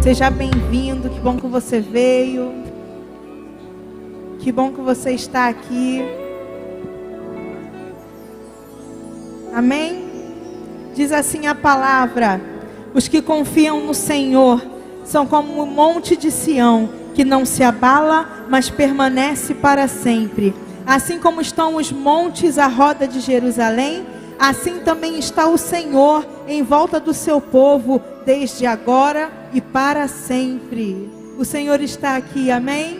Seja bem-vindo, que bom que você veio. Que bom que você está aqui. Amém? Diz assim a palavra: os que confiam no Senhor são como o monte de Sião, que não se abala, mas permanece para sempre. Assim como estão os montes à roda de Jerusalém, assim também está o Senhor em volta do seu povo, desde agora e para sempre. O Senhor está aqui, amém?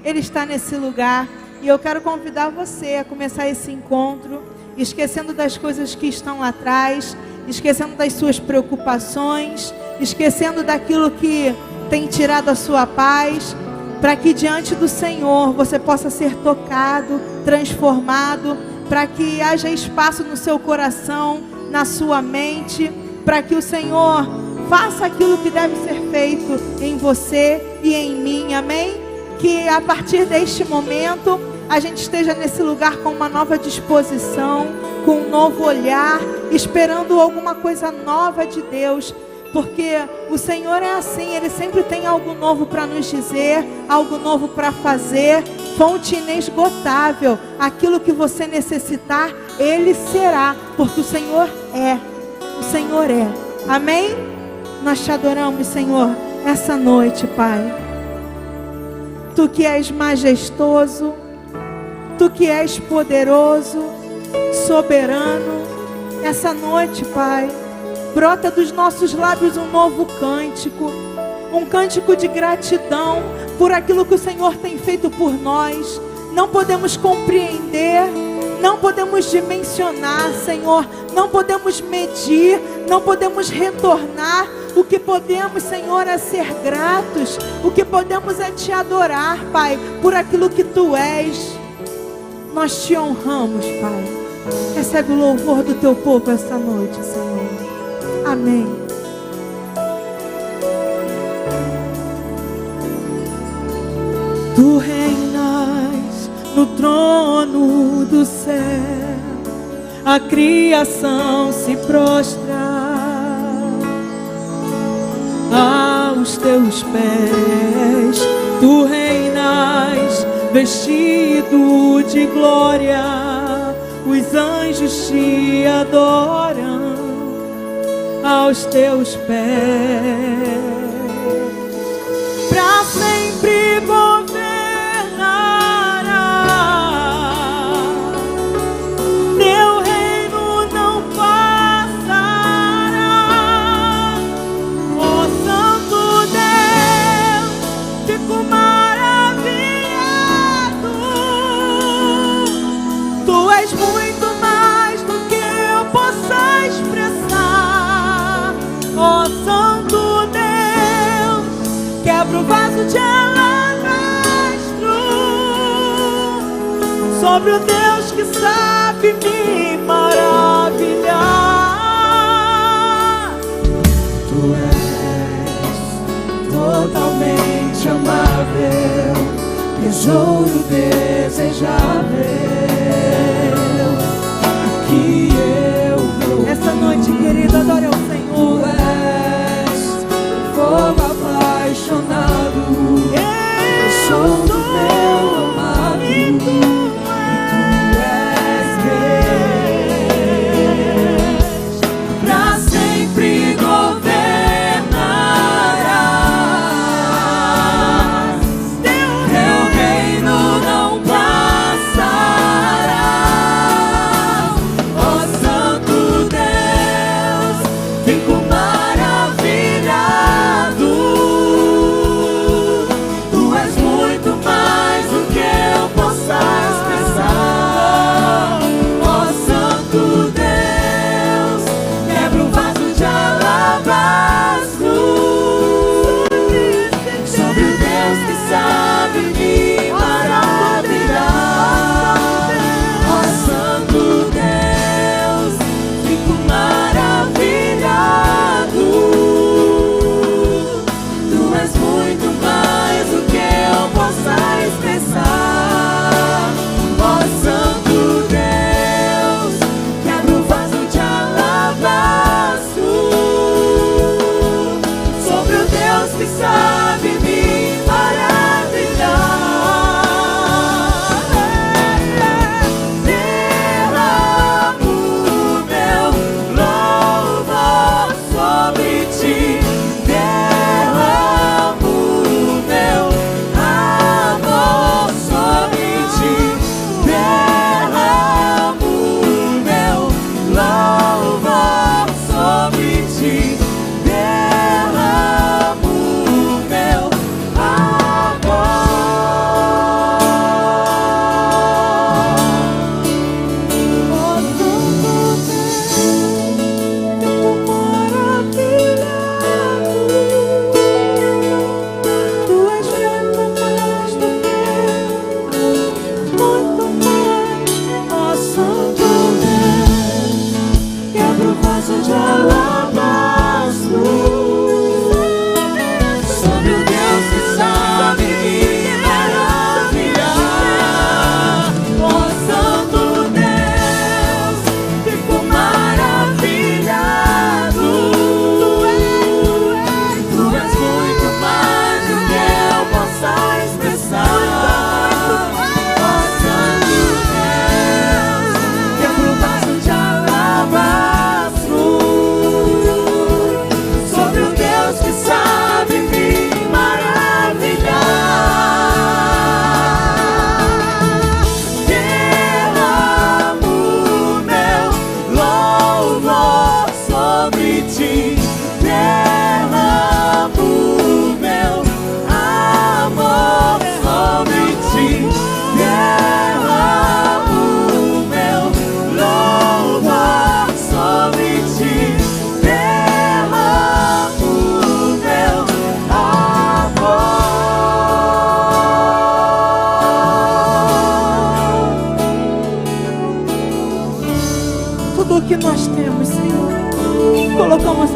Ele está nesse lugar. E eu quero convidar você a começar esse encontro, esquecendo das coisas que estão lá atrás, esquecendo das suas preocupações, esquecendo daquilo que tem tirado a sua paz, para que diante do Senhor você possa ser tocado, transformado, para que haja espaço no seu coração, na sua mente, para que o Senhor faça aquilo que deve ser feito em você e em mim, amém? Que a partir deste momento a gente esteja nesse lugar com uma nova disposição, com um novo olhar, esperando alguma coisa nova de Deus, porque o Senhor é assim, Ele sempre tem algo novo para nos dizer, algo novo para fazer, fonte inesgotável. Aquilo que você necessitar, Ele será, porque o Senhor é, amém? Nós te adoramos, Senhor, essa noite, Pai. Tu que és majestoso, Tu que és poderoso, soberano, essa noite, Pai, brota dos nossos lábios um novo cântico, um cântico de gratidão por aquilo que o Senhor tem feito por nós. Não podemos compreender, não podemos dimensionar, Senhor, não podemos medir, não podemos retornar. O que podemos, Senhor, é ser gratos, o que podemos é te adorar, Pai, por aquilo que Tu és. Nós te honramos, Pai. Recebe o louvor do Teu povo essa noite, Senhor. Amém. Tu reinas no trono do céu, a criação se prostra aos Teus pés. Tu reinas vestido de glória, os anjos te adoram aos Teus pés. Para sempre governará, Teu reino não passará. Ó Santo Deus, fico maravilhado. Tu és muito mais do que eu possa expressar. Ó Santo Deus, quebra o vaso de alabastro sobre o Deus que sabe me maravilhar. Tu és totalmente amável, tesouro desejável, que eu vou. Essa noite, querida, adore ao Senhor. Tu és fogo apaixonado, eu sou do meu amado, e tu és Deus. Pra sempre governarás, Teu reino não passará. Ó Santo Deus,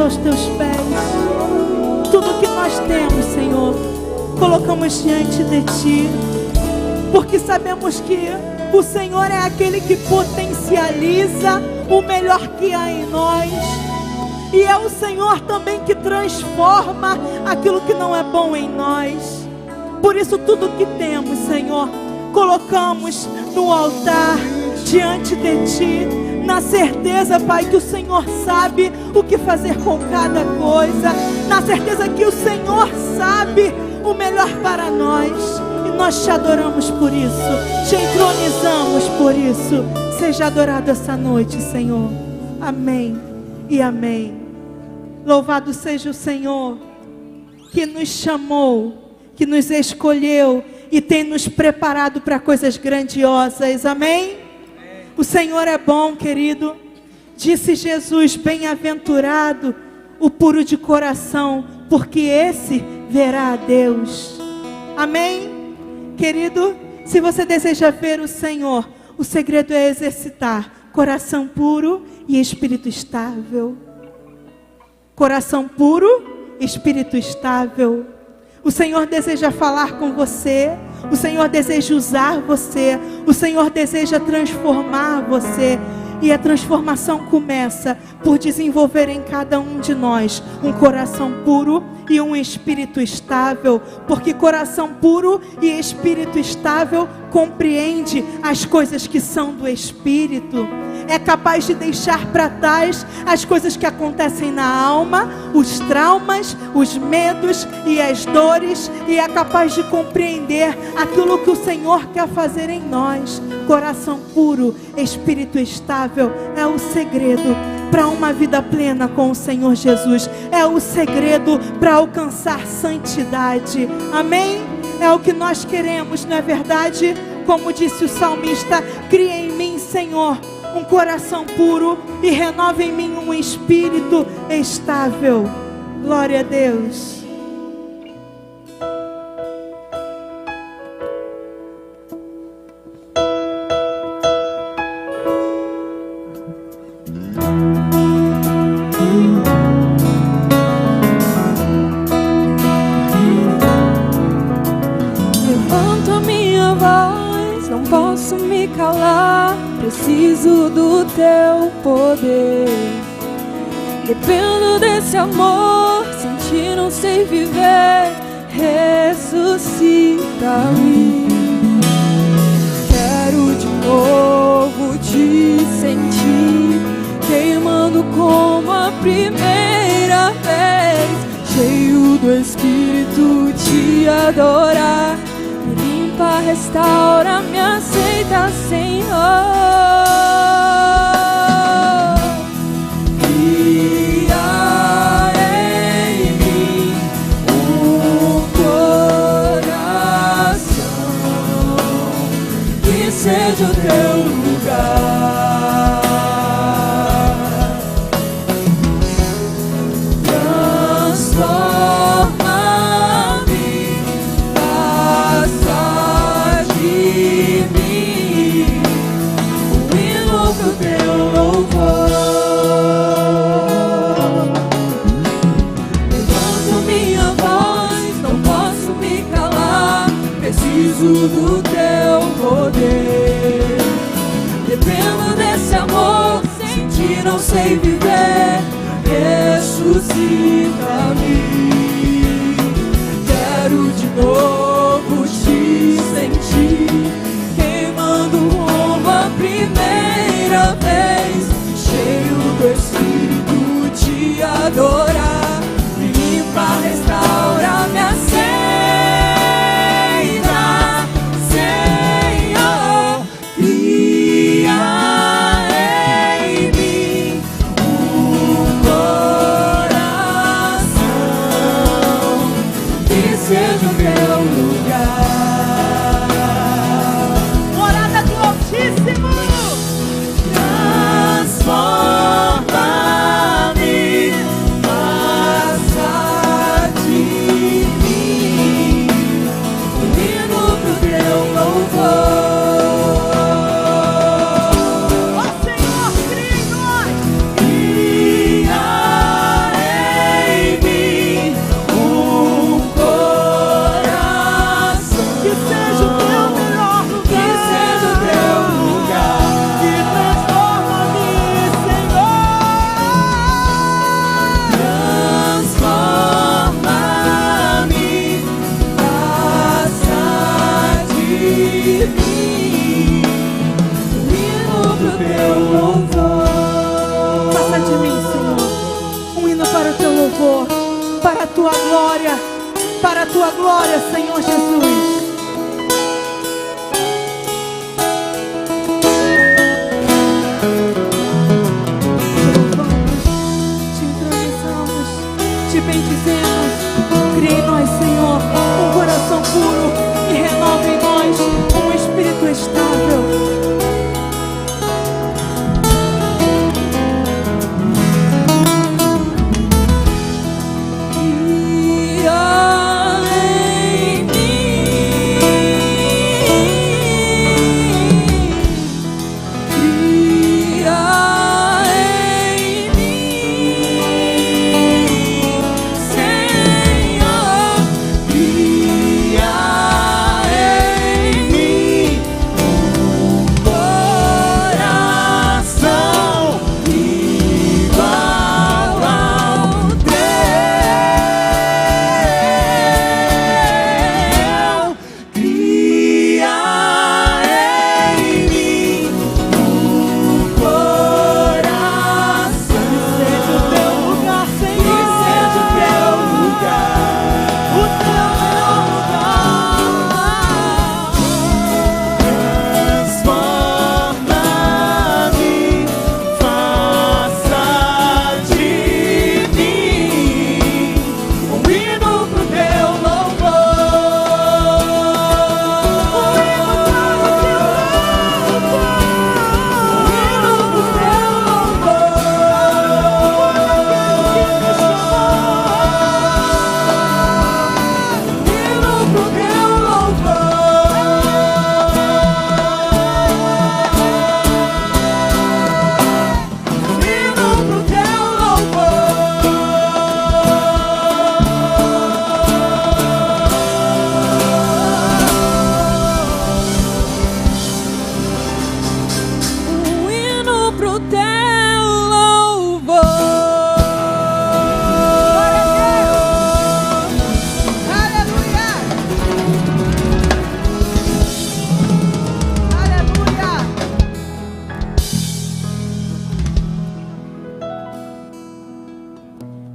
aos teus pés. Tudo que nós temos, Senhor, colocamos diante de Ti, porque sabemos que o Senhor é aquele que potencializa o melhor que há em nós, e é o Senhor também que transforma aquilo que não é bom em nós. Por isso tudo que temos, Senhor, colocamos no altar diante de Ti, na certeza, Pai, que o Senhor sabe o que fazer com cada coisa, na certeza que o Senhor sabe o melhor para nós, e nós Te adoramos por isso, Te entronizamos por isso. Seja adorado essa noite, Senhor. Amém e amém. Louvado seja o Senhor, que nos chamou, que nos escolheu e tem nos preparado para coisas grandiosas. Amém? O Senhor é bom, querido. Disse Jesus: bem-aventurado o puro de coração, porque esse verá a Deus. Amém? Querido, se você deseja ver o Senhor, o segredo é exercitar coração puro e espírito estável. Coração puro, espírito estável. O Senhor deseja falar com você, o Senhor deseja usar você, o Senhor deseja transformar você. E a transformação começa por desenvolver em cada um de nós um coração puro e um espírito estável, porque coração puro e espírito estável compreende as coisas que são do Espírito, é capaz de deixar para trás as coisas que acontecem na alma, os traumas, os medos e as dores, e é capaz de compreender aquilo que o Senhor quer fazer em nós. Coração puro, espírito estável é o segredo para uma vida plena com o Senhor Jesus, é o segredo para alcançar santidade. Amém? É o que nós queremos, não é verdade? Como disse o salmista: cria em mim, Senhor, um coração puro e renova em mim um espírito estável. Glória a Deus. Preciso do Teu poder, dependo desse amor, sem Ti não sei viver. Ressuscita-me, quero de novo Te sentir, queimando como a primeira vez, cheio do Espírito, Te adorar. Me limpa, restaura, me aceita, Senhor. Cria em mim um coração que seja o Teu lugar. Transforma-me, faça de mim um hino pro Teu louvor. Levanto minha voz, não posso me calar, preciso do Teu poder, dependo desse amor, sem Ti não sei viver. Ressuscita-me, quero de novo Te sentir, queimando como a primeira vez, cheio do Espírito, Te adorar. Me limpa, restaura, me aceita, Senhor. Cria em mim um coração que seja o Teu Tua glória, para a Tua glória, Senhor Jesus. Te bendizemos, cria em nós, Senhor, um coração puro e renova em nós um espírito estável.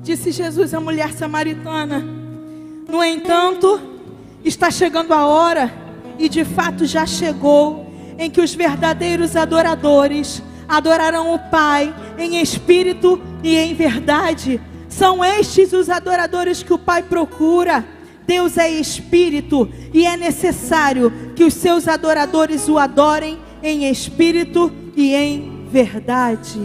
Disse Jesus à mulher samaritana: no entanto, está chegando a hora, e de fato já chegou, em que os verdadeiros adoradores adorarão o Pai em espírito e em verdade. São estes os adoradores que o Pai procura. Deus é espírito, e é necessário que os seus adoradores o adorem em espírito e em verdade.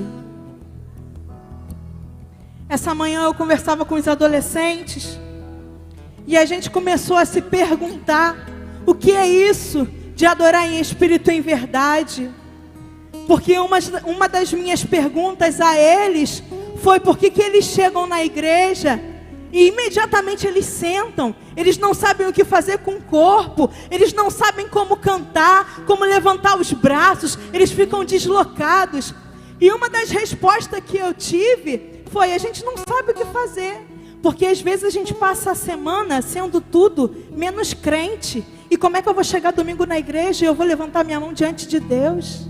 Essa manhã eu conversava com os adolescentes e a gente começou a se perguntar o que é isso de adorar em espírito e em verdade. Porque uma das minhas perguntas a eles foi por que eles chegam na igreja e imediatamente eles sentam. Eles não sabem o que fazer com o corpo, eles não sabem como cantar, como levantar os braços, eles ficam deslocados. E uma das respostas que eu tive foi: a gente não sabe o que fazer, porque às vezes a gente passa a semana sendo tudo menos crente. E como é que eu vou chegar domingo na igreja e eu vou levantar minha mão diante de Deus?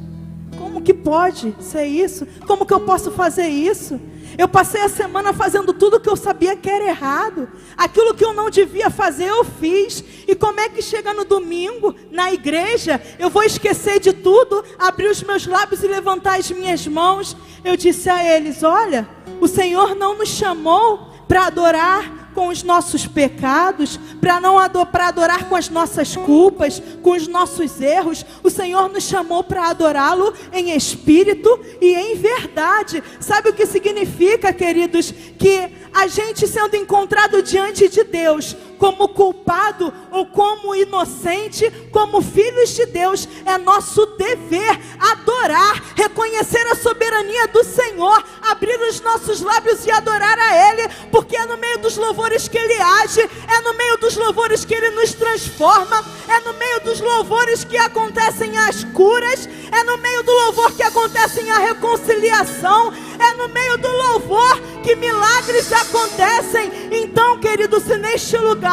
Como que pode ser isso? Como que eu posso fazer isso? Eu passei a semana fazendo tudo que eu sabia que era errado. Aquilo que eu não devia fazer, eu fiz. E como é que chega no domingo, na igreja, eu vou esquecer de tudo, abrir os meus lábios e levantar as minhas mãos? Eu disse a eles: olha, o Senhor não nos chamou para adorar com os nossos pecados, para adorar com as nossas culpas, com os nossos erros. O Senhor nos chamou para adorá-lo em espírito e em verdade. Sabe o que significa, queridos? Que a gente sendo encontrado diante de Deus como culpado ou como inocente, como filhos de Deus, é nosso dever adorar, reconhecer a soberania do Senhor, abrir os nossos lábios e adorar a Ele, porque é no meio dos louvores que Ele age, é no meio dos louvores que Ele nos transforma, é no meio dos louvores que acontecem as curas, é no meio do louvor que acontecem a reconciliação, é no meio do louvor que milagres acontecem. Então, querido, se neste lugar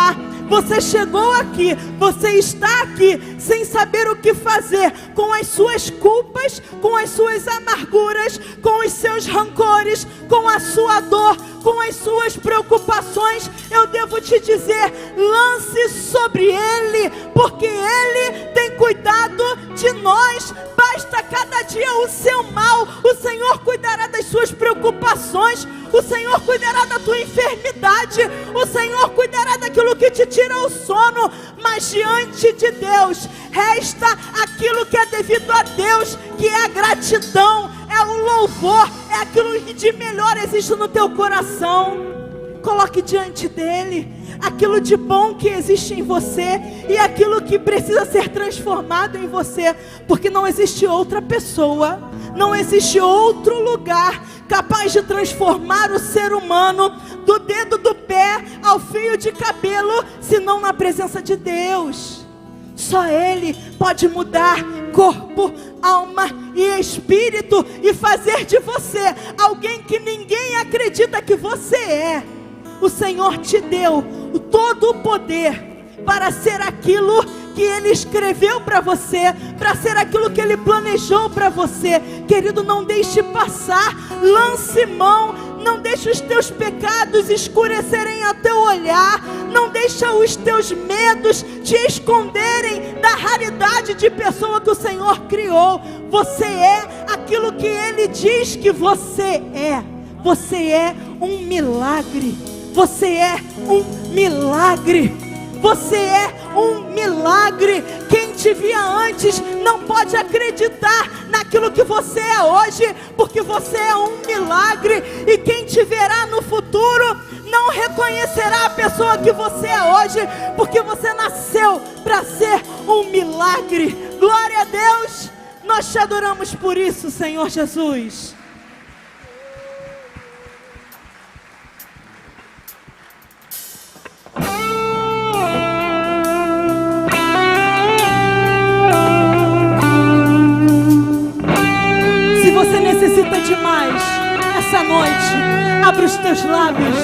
Você chegou aqui, você está aqui sem saber o que fazer com as suas culpas, com as suas amarguras, com os seus rancores, com a sua dor, com as suas preocupações. Eu devo te dizer, lance sobre Ele, porque Ele tem cuidado de nós. Basta cada dia o seu mal, o Senhor cuidará das suas preocupações, o Senhor cuidará da tua enfermidade, o Senhor cuidará daquilo que te tira o sono. Mas diante de Deus resta aquilo que é devido a Deus, que é a gratidão, é o louvor, é aquilo que de melhor existe no teu coração. Coloque diante dele aquilo de bom que existe em você e aquilo que precisa ser transformado em você, porque não existe outra pessoa, não existe outro lugar capaz de transformar o ser humano do dedo do pé ao fio de cabelo, senão na presença de Deus. Só Ele pode mudar corpo, alma e espírito e fazer de você alguém que ninguém acredita que você é. O Senhor te deu todo o poder para ser aquilo que Ele escreveu para você, para ser aquilo que Ele planejou para você. Querido, não deixe passar, lance mão, não deixe os teus pecados escurecerem a teu olhar, não deixe os teus medos te esconderem da raridade de pessoa que o Senhor criou. Você é aquilo que Ele diz que você é. Você é um milagre. Você é um milagre. Você é um milagre. Quem te via antes não pode acreditar naquilo que você é hoje, porque você é um milagre. E quem te verá no futuro não reconhecerá a pessoa que você é hoje, porque você nasceu para ser um milagre. Glória a Deus. Nós te adoramos por isso, Senhor Jesus. Demais essa noite, abra os teus lábios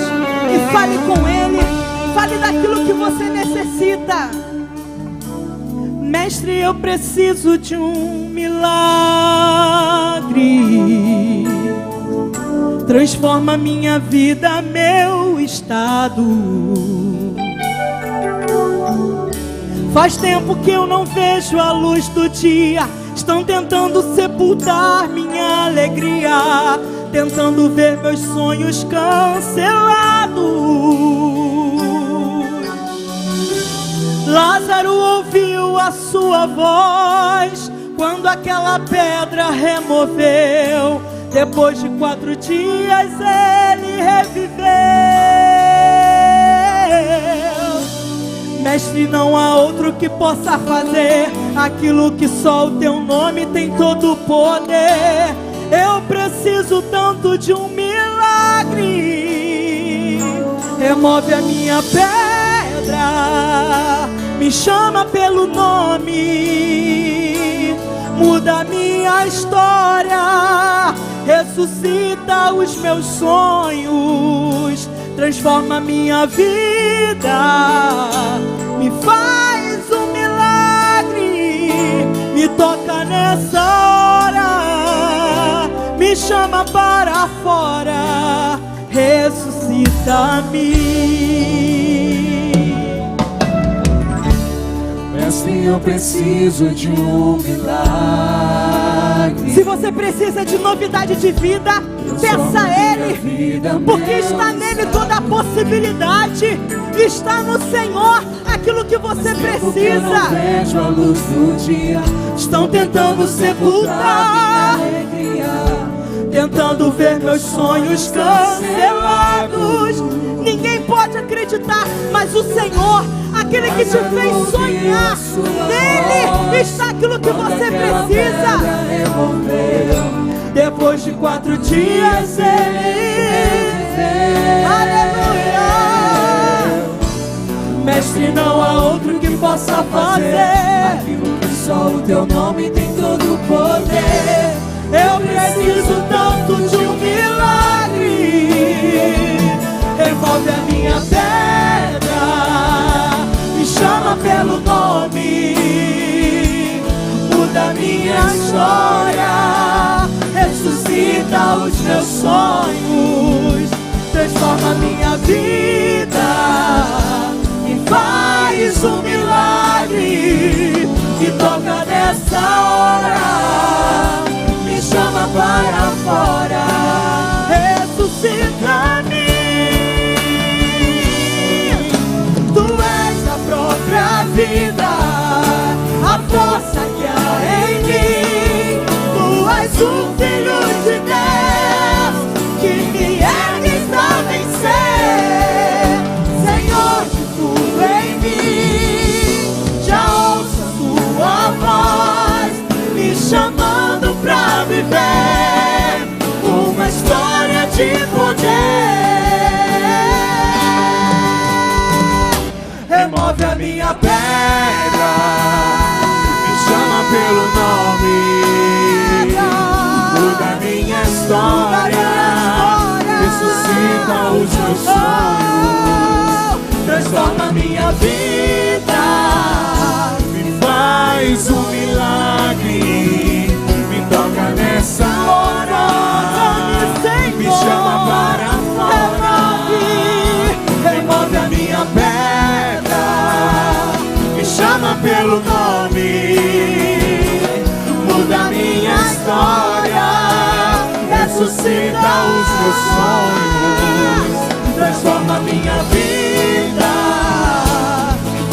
e fale com Ele, fale daquilo que você necessita. Mestre, eu preciso de um milagre, transforma minha vida, meu estado. Faz tempo que eu não vejo a luz do dia, estão tentando sepultar minha alegria, tentando ver meus sonhos cancelados. Lázaro ouviu a sua voz quando aquela pedra removeu. Depois de 4 dias ele reviveu. Mestre, não há outro que possa fazer aquilo que só o teu nome tem todo o poder. Eu preciso tanto de um milagre. Remove a minha pedra, me chama pelo nome, muda a minha história, ressuscita os meus sonhos, transforma minha vida, me faz um milagre, me toca nessa hora, me chama para fora, ressuscita-me. Mestre, eu preciso de um milagre. Se você precisa de novidade de vida, peça a Ele, porque está nele toda a possibilidade. Está no Senhor aquilo que você precisa. Não vejo a luz do dia, estão tentando sepultar minha alegria, tentando ver meus sonhos cancelados. Ninguém pode acreditar, mas o Senhor, aquele que te fez sonhar, nele está aquilo que você precisa. Depois de 4 dias ele, aleluia. Mestre, não há outro que possa fazer aquilo que só o teu nome tem todo o poder. Eu preciso tanto de um milagre. Remove a minha pedra, minha história, ressuscita os meus sonhos, transforma minha vida e faz um milagre. Me toca nessa hora, me chama para fora, ressuscita-me. Tu és a própria vida, a força que há em mim. Tu és o Filho de Deus, que me ergues a vencer. Senhor de tudo em mim, já ouço a tua voz, me chamando pra viver uma história de poder. Remove a minha pedra, me chama pelo nome, muda a minha história, ressuscita os meus sonhos, transforma a minha vida, me faz um milagre, me toca nessa hora, me chama para fora, remove a minha pedra, me chama pelo nome, muda a minha história, ressuscita os meus sonhos, transforma a minha vida,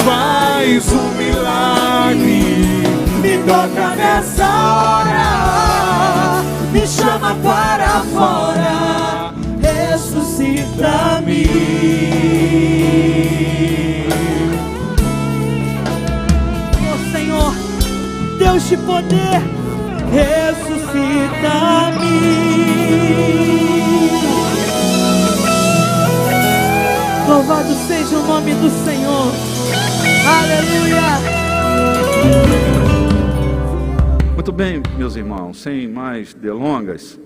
faz um milagre, me toca nessa hora, me chama para fora, ressuscita-me. Oh Senhor, Deus de poder, ressuscita-me. Louvado seja o nome do Senhor. Aleluia. Muito bem, meus irmãos, sem mais delongas,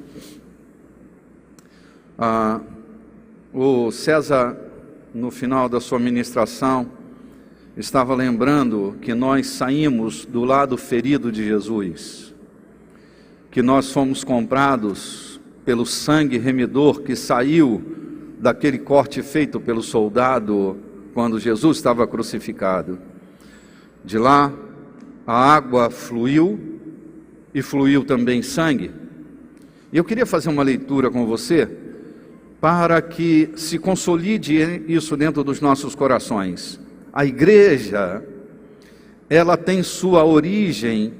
o César, no final da sua ministração, estava lembrando que nós saímos do lado ferido de Jesus, que nós fomos comprados pelo sangue remidor que saiu daquele corte feito pelo soldado quando Jesus estava crucificado. De lá, a água fluiu e fluiu também sangue. E eu queria fazer uma leitura com você para que se consolide isso dentro dos nossos corações. A igreja, ela tem sua origem,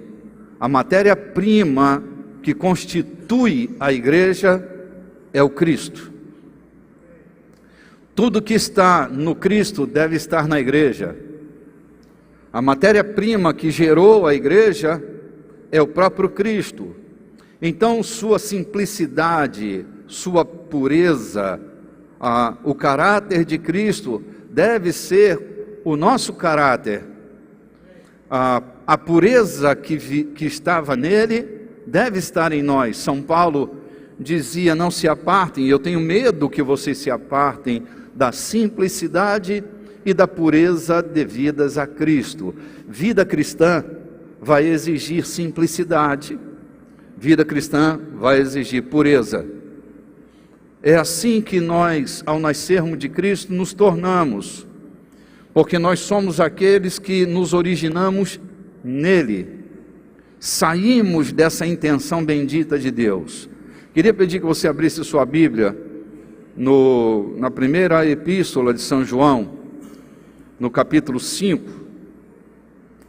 a matéria-prima que constitui a igreja é o Cristo. Tudo que está no Cristo deve estar na igreja. A matéria-prima que gerou a igreja é o próprio Cristo. Então, sua simplicidade, sua pureza, o caráter de Cristo deve ser o nosso caráter. A pureza que estava nele deve estar em nós. São Paulo dizia: não se apartem, eu tenho medo que vocês se apartem da simplicidade e da pureza devidas a Cristo. Vida cristã vai exigir simplicidade, vida cristã vai exigir pureza. É assim que nós, ao nascermos de Cristo, nos tornamos, porque nós somos aqueles que nos originamos nele, saímos dessa intenção bendita de Deus. Queria pedir que você abrisse sua Bíblia na primeira epístola de São João, no capítulo 5,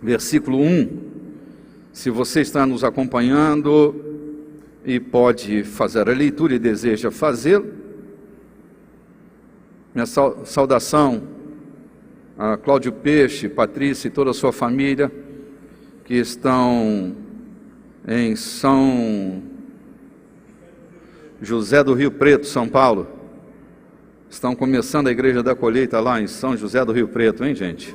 versículo 1. Se você está nos acompanhando e pode fazer a leitura e deseja fazê-lo, minha saudação a Cláudio Peixe, Patrícia e toda a sua família que estão em São José do Rio Preto, São Paulo. Estão começando a Igreja da Colheita lá em São José do Rio Preto, hein, gente?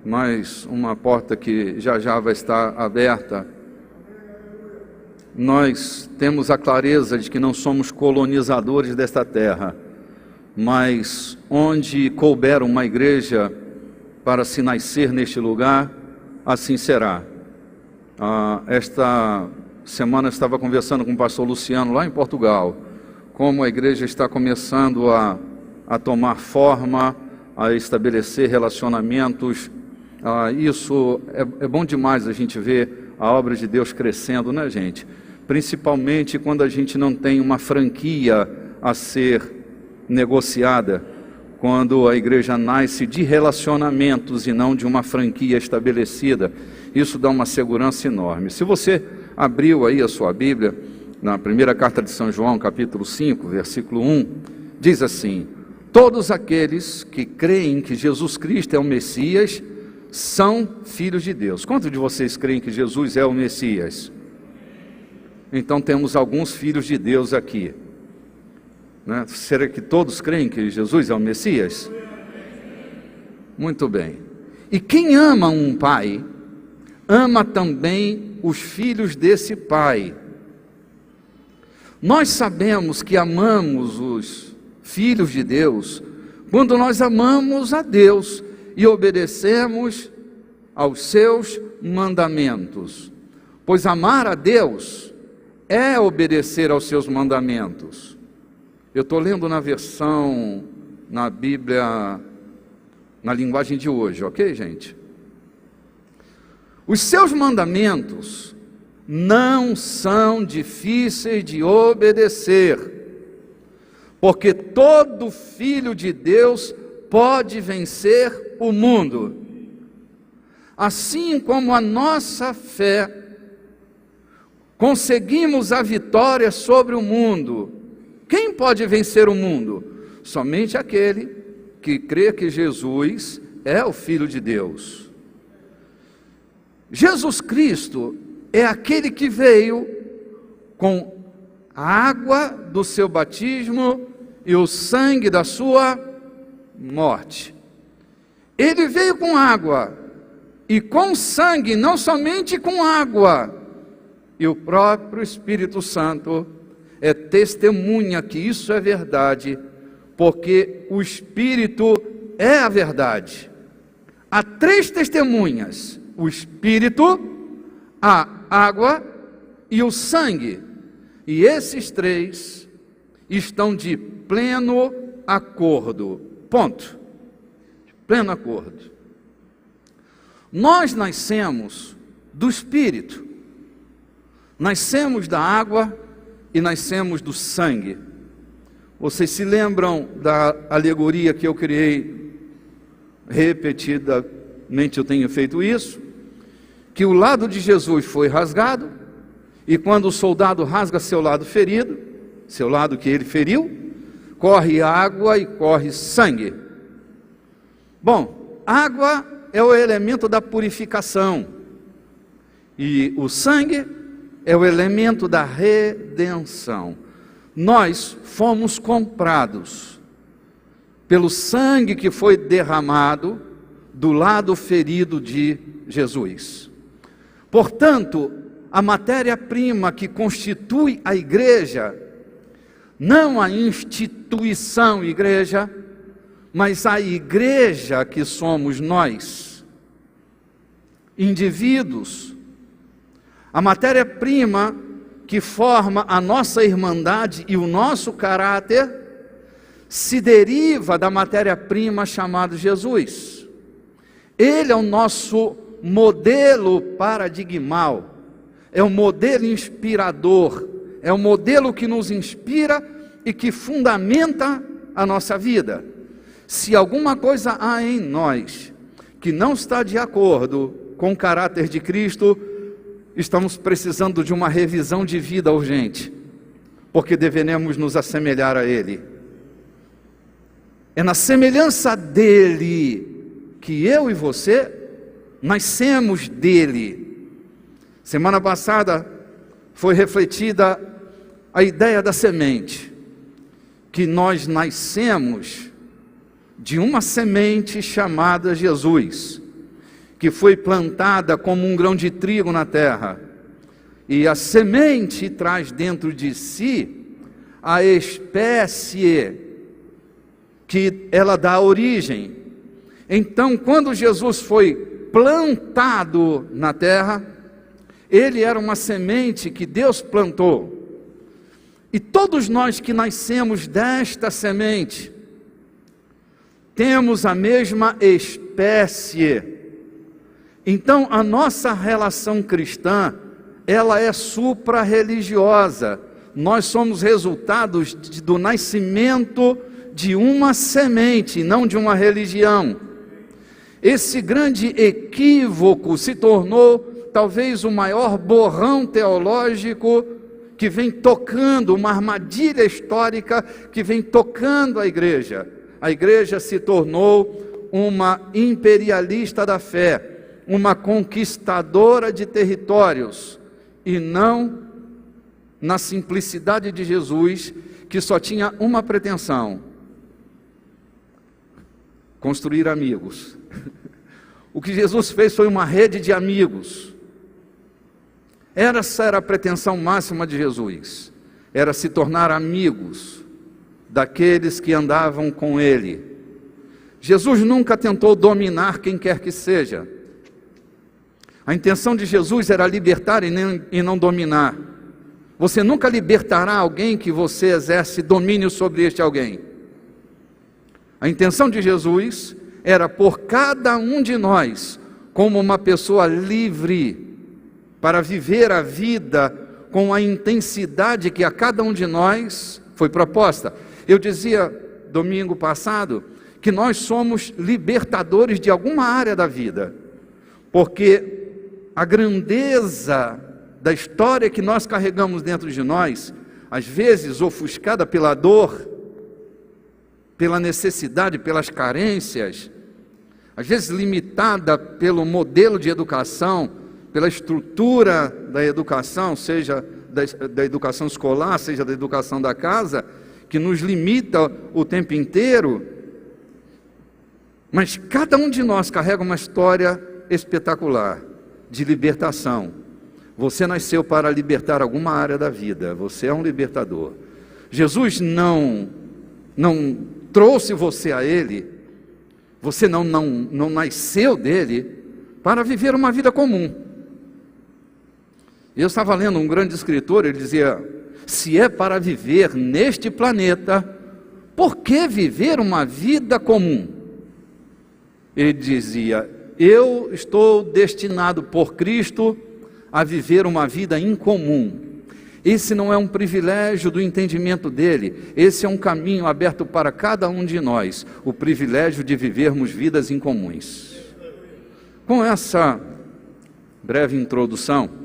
Mais uma porta que já já vai estar aberta. Nós temos a clareza de que não somos colonizadores desta terra, mas onde couber uma igreja para se nascer neste lugar, assim será. Esta semana eu estava conversando com o pastor Luciano lá em Portugal, como a igreja está começando a tomar forma, a estabelecer relacionamentos. Isso é bom demais a gente ver a obra de Deus crescendo, né, gente? Principalmente quando a gente não tem uma franquia a ser negociada, quando a igreja nasce de relacionamentos e não de uma franquia estabelecida. Isso dá uma segurança enorme. Se você abriu aí a sua Bíblia, na primeira carta de São João, capítulo 5, versículo 1, diz assim: todos aqueles que creem que Jesus Cristo é o Messias são filhos de Deus. Quantos de vocês creem que Jesus é o Messias? Então temos alguns filhos de Deus aqui, né? Será que todos creem que Jesus é o Messias? Muito bem. E quem ama um pai, ama também os filhos desse pai. Nós sabemos que amamos os filhos de Deus quando nós amamos a Deus e obedecemos aos seus mandamentos, pois amar a Deus é obedecer aos seus mandamentos. Eu estou lendo na Bíblia, na linguagem de hoje, ok, gente? Os seus mandamentos não são difíceis de obedecer, porque todo filho de Deus pode vencer o mundo. Assim como a nossa fé conseguimos a vitória sobre o mundo. Quem pode vencer o mundo? Somente aquele que crê que Jesus é o Filho de Deus. Jesus Cristo é aquele que veio com a água do seu batismo e o sangue da sua morte. Ele veio com água e com sangue, não somente com água. E o próprio Espírito Santo é testemunha que isso é verdade, porque o Espírito é a verdade. Há 3 testemunhas: o Espírito, a água e o sangue. E esses 3 estão de pleno acordo. Ponto. De pleno acordo. Nós nascemos do Espírito. Nascemos da água e nascemos do sangue. Vocês se lembram da alegoria que eu criei? Repetidamente eu tenho feito isso. Que o lado de Jesus foi rasgado, e quando o soldado rasga seu lado ferido, seu lado que ele feriu, corre água e corre sangue. Bom, água é o elemento da purificação, e o sangue é o elemento da redenção. Nós fomos comprados pelo sangue que foi derramado do lado ferido de Jesus. Portanto, a matéria-prima que constitui a igreja, não a instituição igreja, mas a igreja que somos nós, indivíduos. A matéria-prima que forma a nossa irmandade e o nosso caráter se deriva da matéria-prima chamada Jesus. Ele é o nosso modelo paradigmal, é o modelo inspirador, é o modelo que nos inspira e que fundamenta a nossa vida. Se alguma coisa há em nós que não está de acordo com o caráter de Cristo, estamos precisando de uma revisão de vida urgente, porque devemos nos assemelhar a Ele. É na semelhança dEle que eu e você nascemos dEle. Semana passada foi refletida a ideia da semente, que nós nascemos de uma semente chamada Jesus, que foi plantada como um grão de trigo na terra, e a semente traz dentro de si a espécie que ela dá origem. Então, quando Jesus foi plantado na terra, Ele era uma semente que Deus plantou. E todos nós que nascemos desta semente, temos a mesma espécie. Então, a nossa relação cristã, ela é supra-religiosa. Nós somos resultados do nascimento de uma semente, não de uma religião. Esse grande equívoco se tornou talvez o maior borrão teológico que vem tocando, uma armadilha histórica que vem tocando a igreja. A igreja se tornou uma imperialista da fé, uma conquistadora de territórios, e não na simplicidade de Jesus, que só tinha uma pretensão: construir amigos. O que Jesus fez foi uma rede de amigos. Essa era a pretensão máxima de Jesus, era se tornar amigos daqueles que andavam com ele. Jesus nunca tentou dominar quem quer que seja. A intenção de Jesus era libertar e não dominar. Você nunca libertará alguém que você exerce domínio sobre este alguém. A intenção de Jesus era pôr cada um de nós como uma pessoa livre para viver a vida com a intensidade que a cada um de nós foi proposta. Eu dizia domingo passado que nós somos libertadores de alguma área da vida, porque a grandeza da história que nós carregamos dentro de nós, às vezes ofuscada pela dor, pela necessidade, pelas carências, às vezes limitada pelo modelo de educação, pela estrutura da educação, seja da educação escolar, seja da educação da casa, que nos limita o tempo inteiro. Mas cada um de nós carrega uma história espetacular de libertação. Você nasceu para libertar alguma área da vida, você é um libertador. Jesus não trouxe você a Ele, você não nasceu dele para viver uma vida comum. Eu estava lendo um grande escritor, ele dizia: se é para viver neste planeta, por que viver uma vida comum? Ele dizia: eu estou destinado por Cristo a viver uma vida incomum. Esse não é um privilégio do entendimento dele, esse é um caminho aberto para cada um de nós, o privilégio de vivermos vidas incomuns. Com essa breve introdução,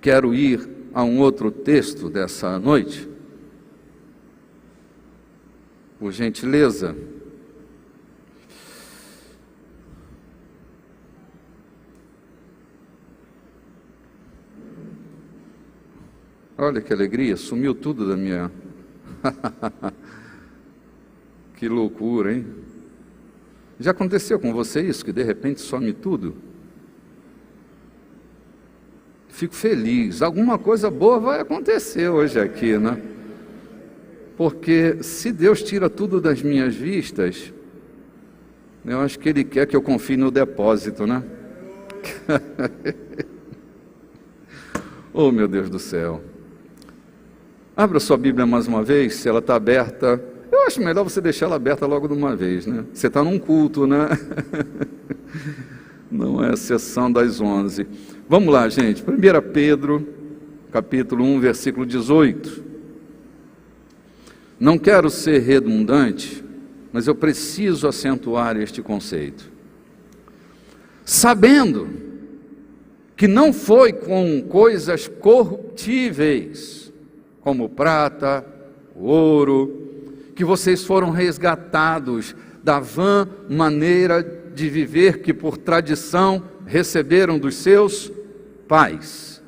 quero ir a um outro texto dessa noite. Por gentileza. Olha que alegria, sumiu tudo da minha... Que loucura, hein? Já aconteceu com você isso, que de repente some tudo? Fico feliz, alguma coisa boa vai acontecer hoje aqui, né? Porque se Deus tira tudo das minhas vistas, eu acho que Ele quer que eu confie no depósito, né? Oh, meu Deus do céu. Abra sua Bíblia mais uma vez, se ela está aberta. Eu acho melhor você deixar ela aberta logo de uma vez, né? Você está num culto, né? Não é a sessão das 11. Vamos lá, gente. 1 Pedro, capítulo 1, versículo 18. Não quero ser redundante, mas eu preciso acentuar este conceito. Sabendo que não foi com coisas corruptíveis, como prata, ouro, que vocês foram resgatados da vã maneira de viver que por tradição receberam dos seus pais.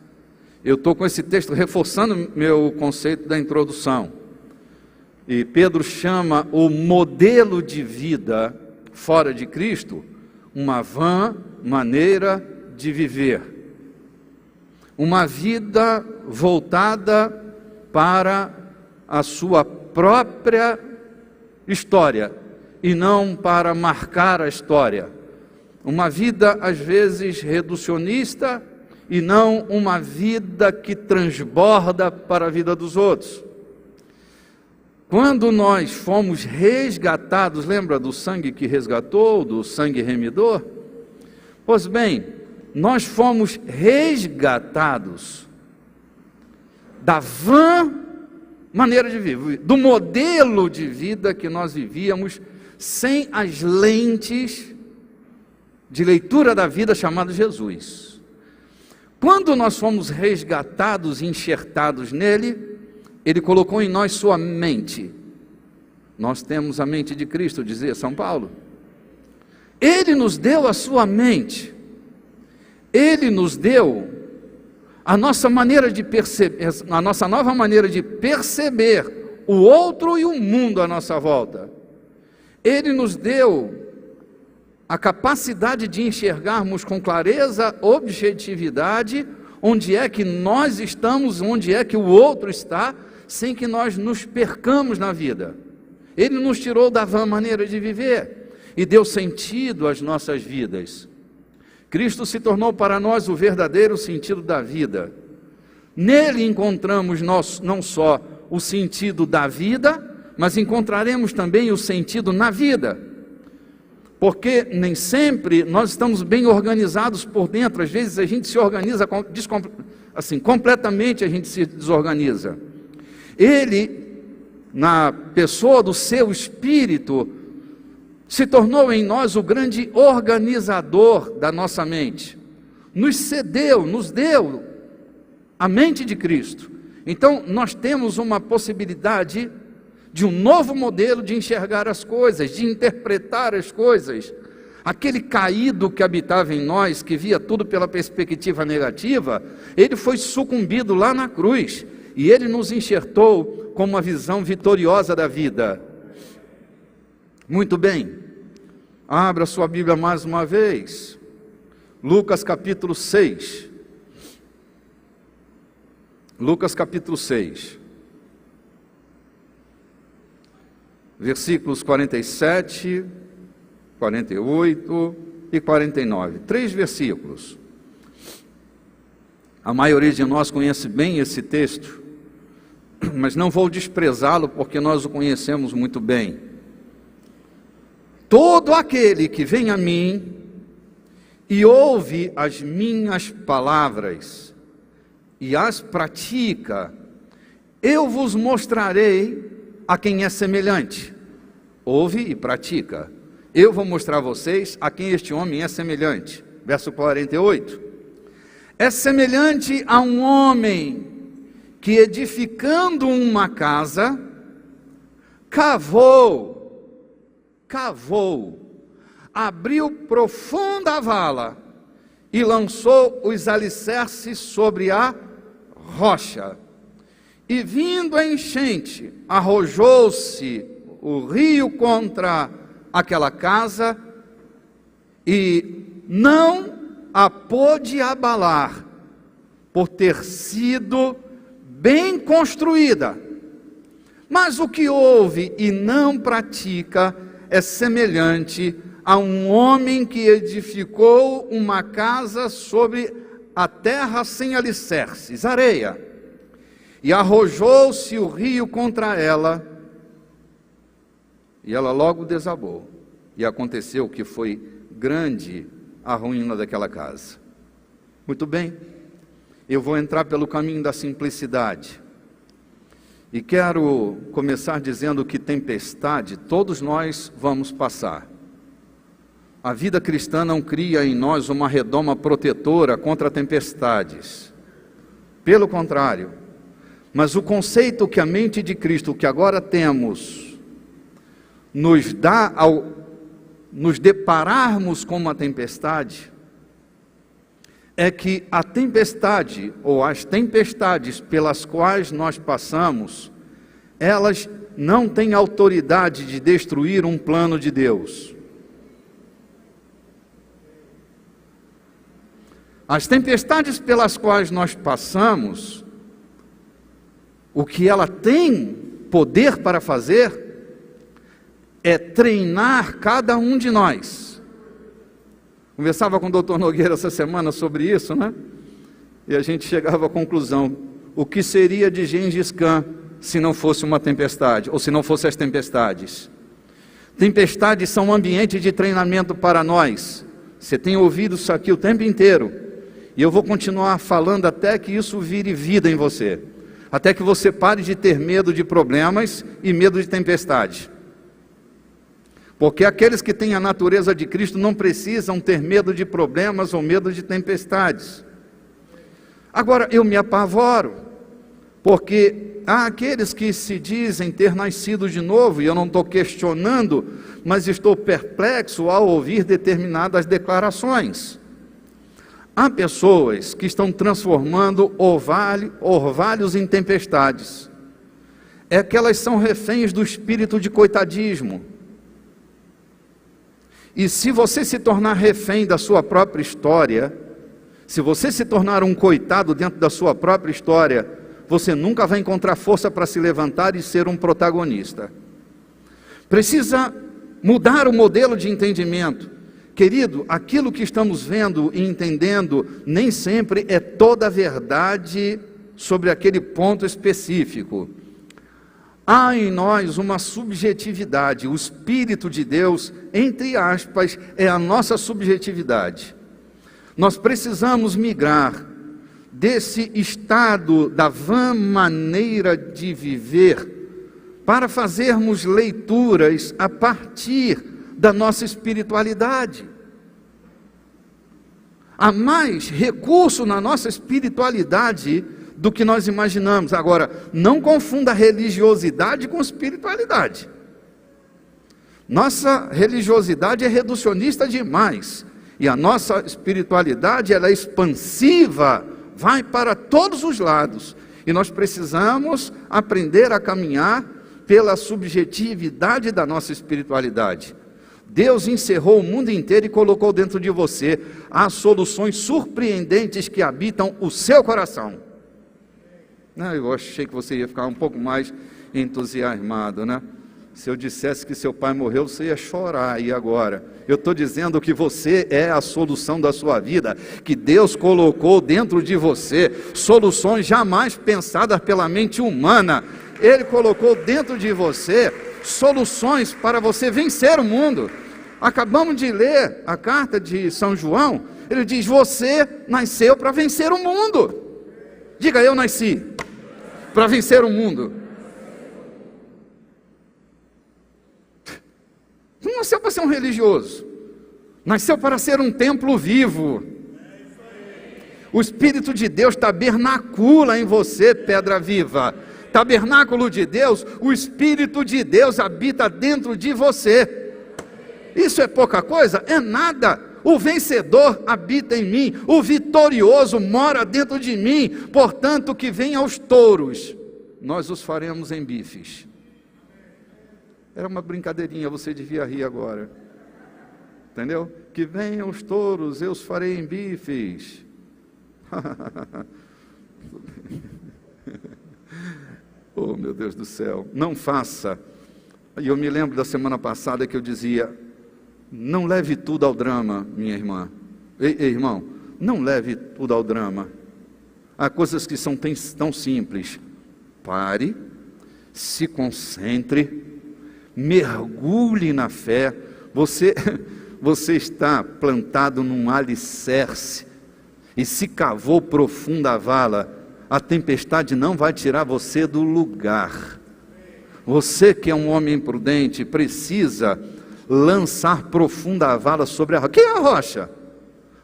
Eu estou com esse texto reforçando meu conceito da introdução. E Pedro chama o modelo de vida fora de Cristo uma vã maneira de viver. Uma vida voltada para a sua própria história e não para marcar a história. Uma vida às vezes reducionista e não uma vida que transborda para a vida dos outros. Quando nós fomos resgatados, lembra do sangue que resgatou, do sangue remidor? Pois bem, nós fomos resgatados da vã maneira de viver, do modelo de vida que nós vivíamos sem as lentes de leitura da vida chamado Jesus. Quando nós fomos resgatados e enxertados nele, ele colocou em nós sua mente. Nós temos a mente de Cristo, dizia São Paulo. Ele nos deu a sua mente. Ele nos deu a nossa maneira de perceber, a nossa nova maneira de perceber o outro e o mundo à nossa volta. Ele nos deu a capacidade de enxergarmos com clareza, objetividade, onde é que nós estamos, onde é que o outro está, sem que nós nos percamos na vida. Ele nos tirou da vã maneira de viver e deu sentido às nossas vidas. Cristo se tornou para nós o verdadeiro sentido da vida. Nele encontramos nós não só o sentido da vida, mas encontraremos também o sentido na vida. Porque nem sempre nós estamos bem organizados por dentro. Às vezes a gente se organiza, assim, completamente a gente se desorganiza. Ele, na pessoa do seu Espírito, se tornou em nós o grande organizador da nossa mente. Nos deu a mente de Cristo. Então nós temos uma possibilidade de um novo modelo de enxergar as coisas, de interpretar as coisas. Aquele caído que habitava em nós, que via tudo pela perspectiva negativa, ele foi sucumbido lá na cruz, e ele nos enxertou com uma visão vitoriosa da vida. Muito bem, abra sua Bíblia mais uma vez, Lucas capítulo 6, Lucas capítulo 6, versículos 47, 48 e 49, 3 versículos. A maioria de nós conhece bem esse texto, mas não vou desprezá-lo porque nós o conhecemos muito bem. Todo aquele que vem a mim e ouve as minhas palavras e as pratica, eu vos mostrarei a quem é semelhante. Ouve e pratica. Eu vou mostrar a vocês a quem este homem é semelhante. Verso 48. É semelhante a um homem que, edificando uma casa, cavou, abriu profunda vala e lançou os alicerces sobre a rocha. E vindo a enchente, arrojou-se o rio contra aquela casa e não a pôde abalar, por ter sido bem construída. Mas o que ouve e não pratica é semelhante a um homem que edificou uma casa sobre a terra sem alicerces, areia. E arrojou-se o rio contra ela, e ela logo desabou. E aconteceu que foi grande a ruína daquela casa. Muito bem, eu vou entrar pelo caminho da simplicidade. E quero começar dizendo que tempestade todos nós vamos passar. A vida cristã não cria em nós uma redoma protetora contra tempestades. Pelo contrário, mas o conceito que a mente de Cristo, que agora temos, nos dá ao nos depararmos com uma tempestade, é que a tempestade, ou as tempestades pelas quais nós passamos, elas não têm autoridade de destruir um plano de Deus. As tempestades pelas quais nós passamos, o que ela tem poder para fazer é treinar cada um de nós. Conversava com o Dr. Nogueira essa semana sobre isso, né? E a gente chegava à conclusão: o que seria de Gengis Khan se não fosse uma tempestade, ou se não fossem as tempestades? Tempestades são um ambiente de treinamento para nós. Você tem ouvido isso aqui o tempo inteiro, e eu vou continuar falando até que isso vire vida em você, até que você pare de ter medo de problemas e medo de tempestade. Porque aqueles que têm a natureza de Cristo não precisam ter medo de problemas ou medo de tempestades. Agora, eu me apavoro, porque há aqueles que se dizem ter nascido de novo, e eu não estou questionando, mas estou perplexo ao ouvir determinadas declarações. Há pessoas que estão transformando orvalhos em tempestades. É que elas são reféns do espírito de coitadismo. E se você se tornar refém da sua própria história, se você se tornar um coitado dentro da sua própria história, você nunca vai encontrar força para se levantar e ser um protagonista. Precisa mudar o modelo de entendimento. Querido, aquilo que estamos vendo e entendendo nem sempre é toda a verdade sobre aquele ponto específico. Há em nós uma subjetividade. O Espírito de Deus, entre aspas, é a nossa subjetividade. Nós precisamos migrar desse estado da vã maneira de viver para fazermos leituras a partir da nossa espiritualidade. Há mais recurso na nossa espiritualidade do que nós imaginamos. Agora, não confunda religiosidade com espiritualidade. Nossa religiosidade é reducionista demais, e a nossa espiritualidade, ela é expansiva, vai para todos os lados, e nós precisamos aprender a caminhar pela subjetividade da nossa espiritualidade. Deus encerrou o mundo inteiro e colocou dentro de você as soluções surpreendentes que habitam o seu coração. Eu achei que você ia ficar um pouco mais entusiasmado, né? Se eu dissesse que seu pai morreu, você ia chorar. E agora? Eu estou dizendo que você é a solução da sua vida, que Deus colocou dentro de você soluções jamais pensadas pela mente humana. Ele colocou dentro de você soluções para você vencer o mundo. Acabamos de ler a carta de São João. Ele diz: você nasceu para vencer o mundo. Diga: eu nasci para vencer o mundo. Não nasceu para ser um religioso, nasceu para ser um templo vivo. O Espírito de Deus tabernacula em você, pedra viva. Tabernáculo de Deus, o Espírito de Deus habita dentro de você. Isso é pouca coisa? É nada. O vencedor habita em mim, o vitorioso mora dentro de mim. Portanto, que venham os touros, nós os faremos em bifes. Era uma brincadeirinha, você devia rir agora. Entendeu? Que venham os touros, eu os farei em bifes. Oh, meu Deus do céu, não faça. E eu me lembro da semana passada que eu dizia: não leve tudo ao drama, minha irmã. Ei, irmão, não leve tudo ao drama. Há coisas que são tão simples. Pare, se concentre, mergulhe na fé. Você está plantado num alicerce e se cavou profunda a vala. A tempestade não vai tirar você do lugar. Você que é um homem prudente precisa lançar profunda a vala sobre a rocha. Quem é a rocha?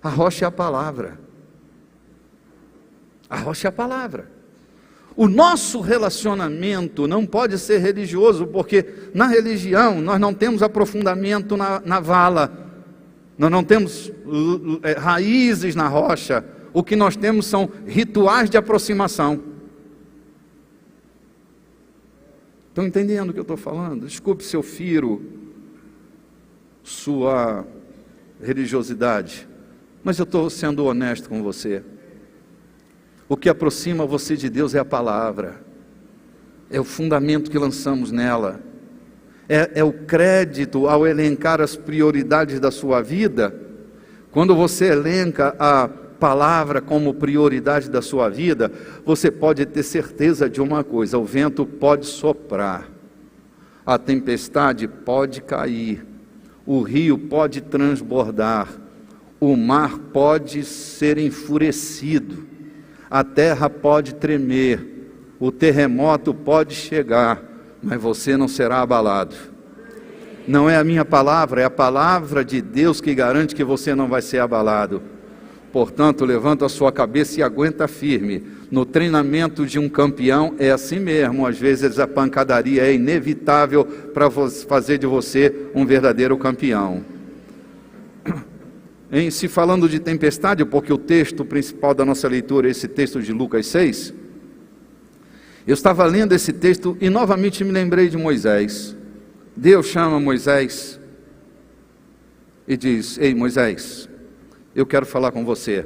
A rocha é a palavra. A rocha é a palavra. O nosso relacionamento não pode ser religioso, porque na religião nós não temos aprofundamento na vala, nós não temos raízes na rocha. O que nós temos são rituais de aproximação. Estão entendendo o que eu estou falando? Desculpe se eu firo sua religiosidade, mas eu estou sendo honesto com você. O que aproxima você de Deus é a palavra, é o fundamento que lançamos nela, é o crédito ao elencar as prioridades da sua vida. Quando você elenca a palavra como prioridade da sua vida, você pode ter certeza de uma coisa: o vento pode soprar, a tempestade pode cair, o rio pode transbordar, o mar pode ser enfurecido, a terra pode tremer, o terremoto pode chegar, mas você não será abalado. Não é a minha palavra, é a palavra de Deus que garante que você não vai ser abalado. Portanto, levanta a sua cabeça e aguenta firme. No treinamento de um campeão é assim mesmo. Às vezes a pancadaria é inevitável para fazer de você um verdadeiro campeão. Em se falando de tempestade, porque o texto principal da nossa leitura é esse texto de Lucas 6, eu estava lendo esse texto e novamente me lembrei de Moisés. Deus chama Moisés e diz: ei Moisés, eu quero falar com você.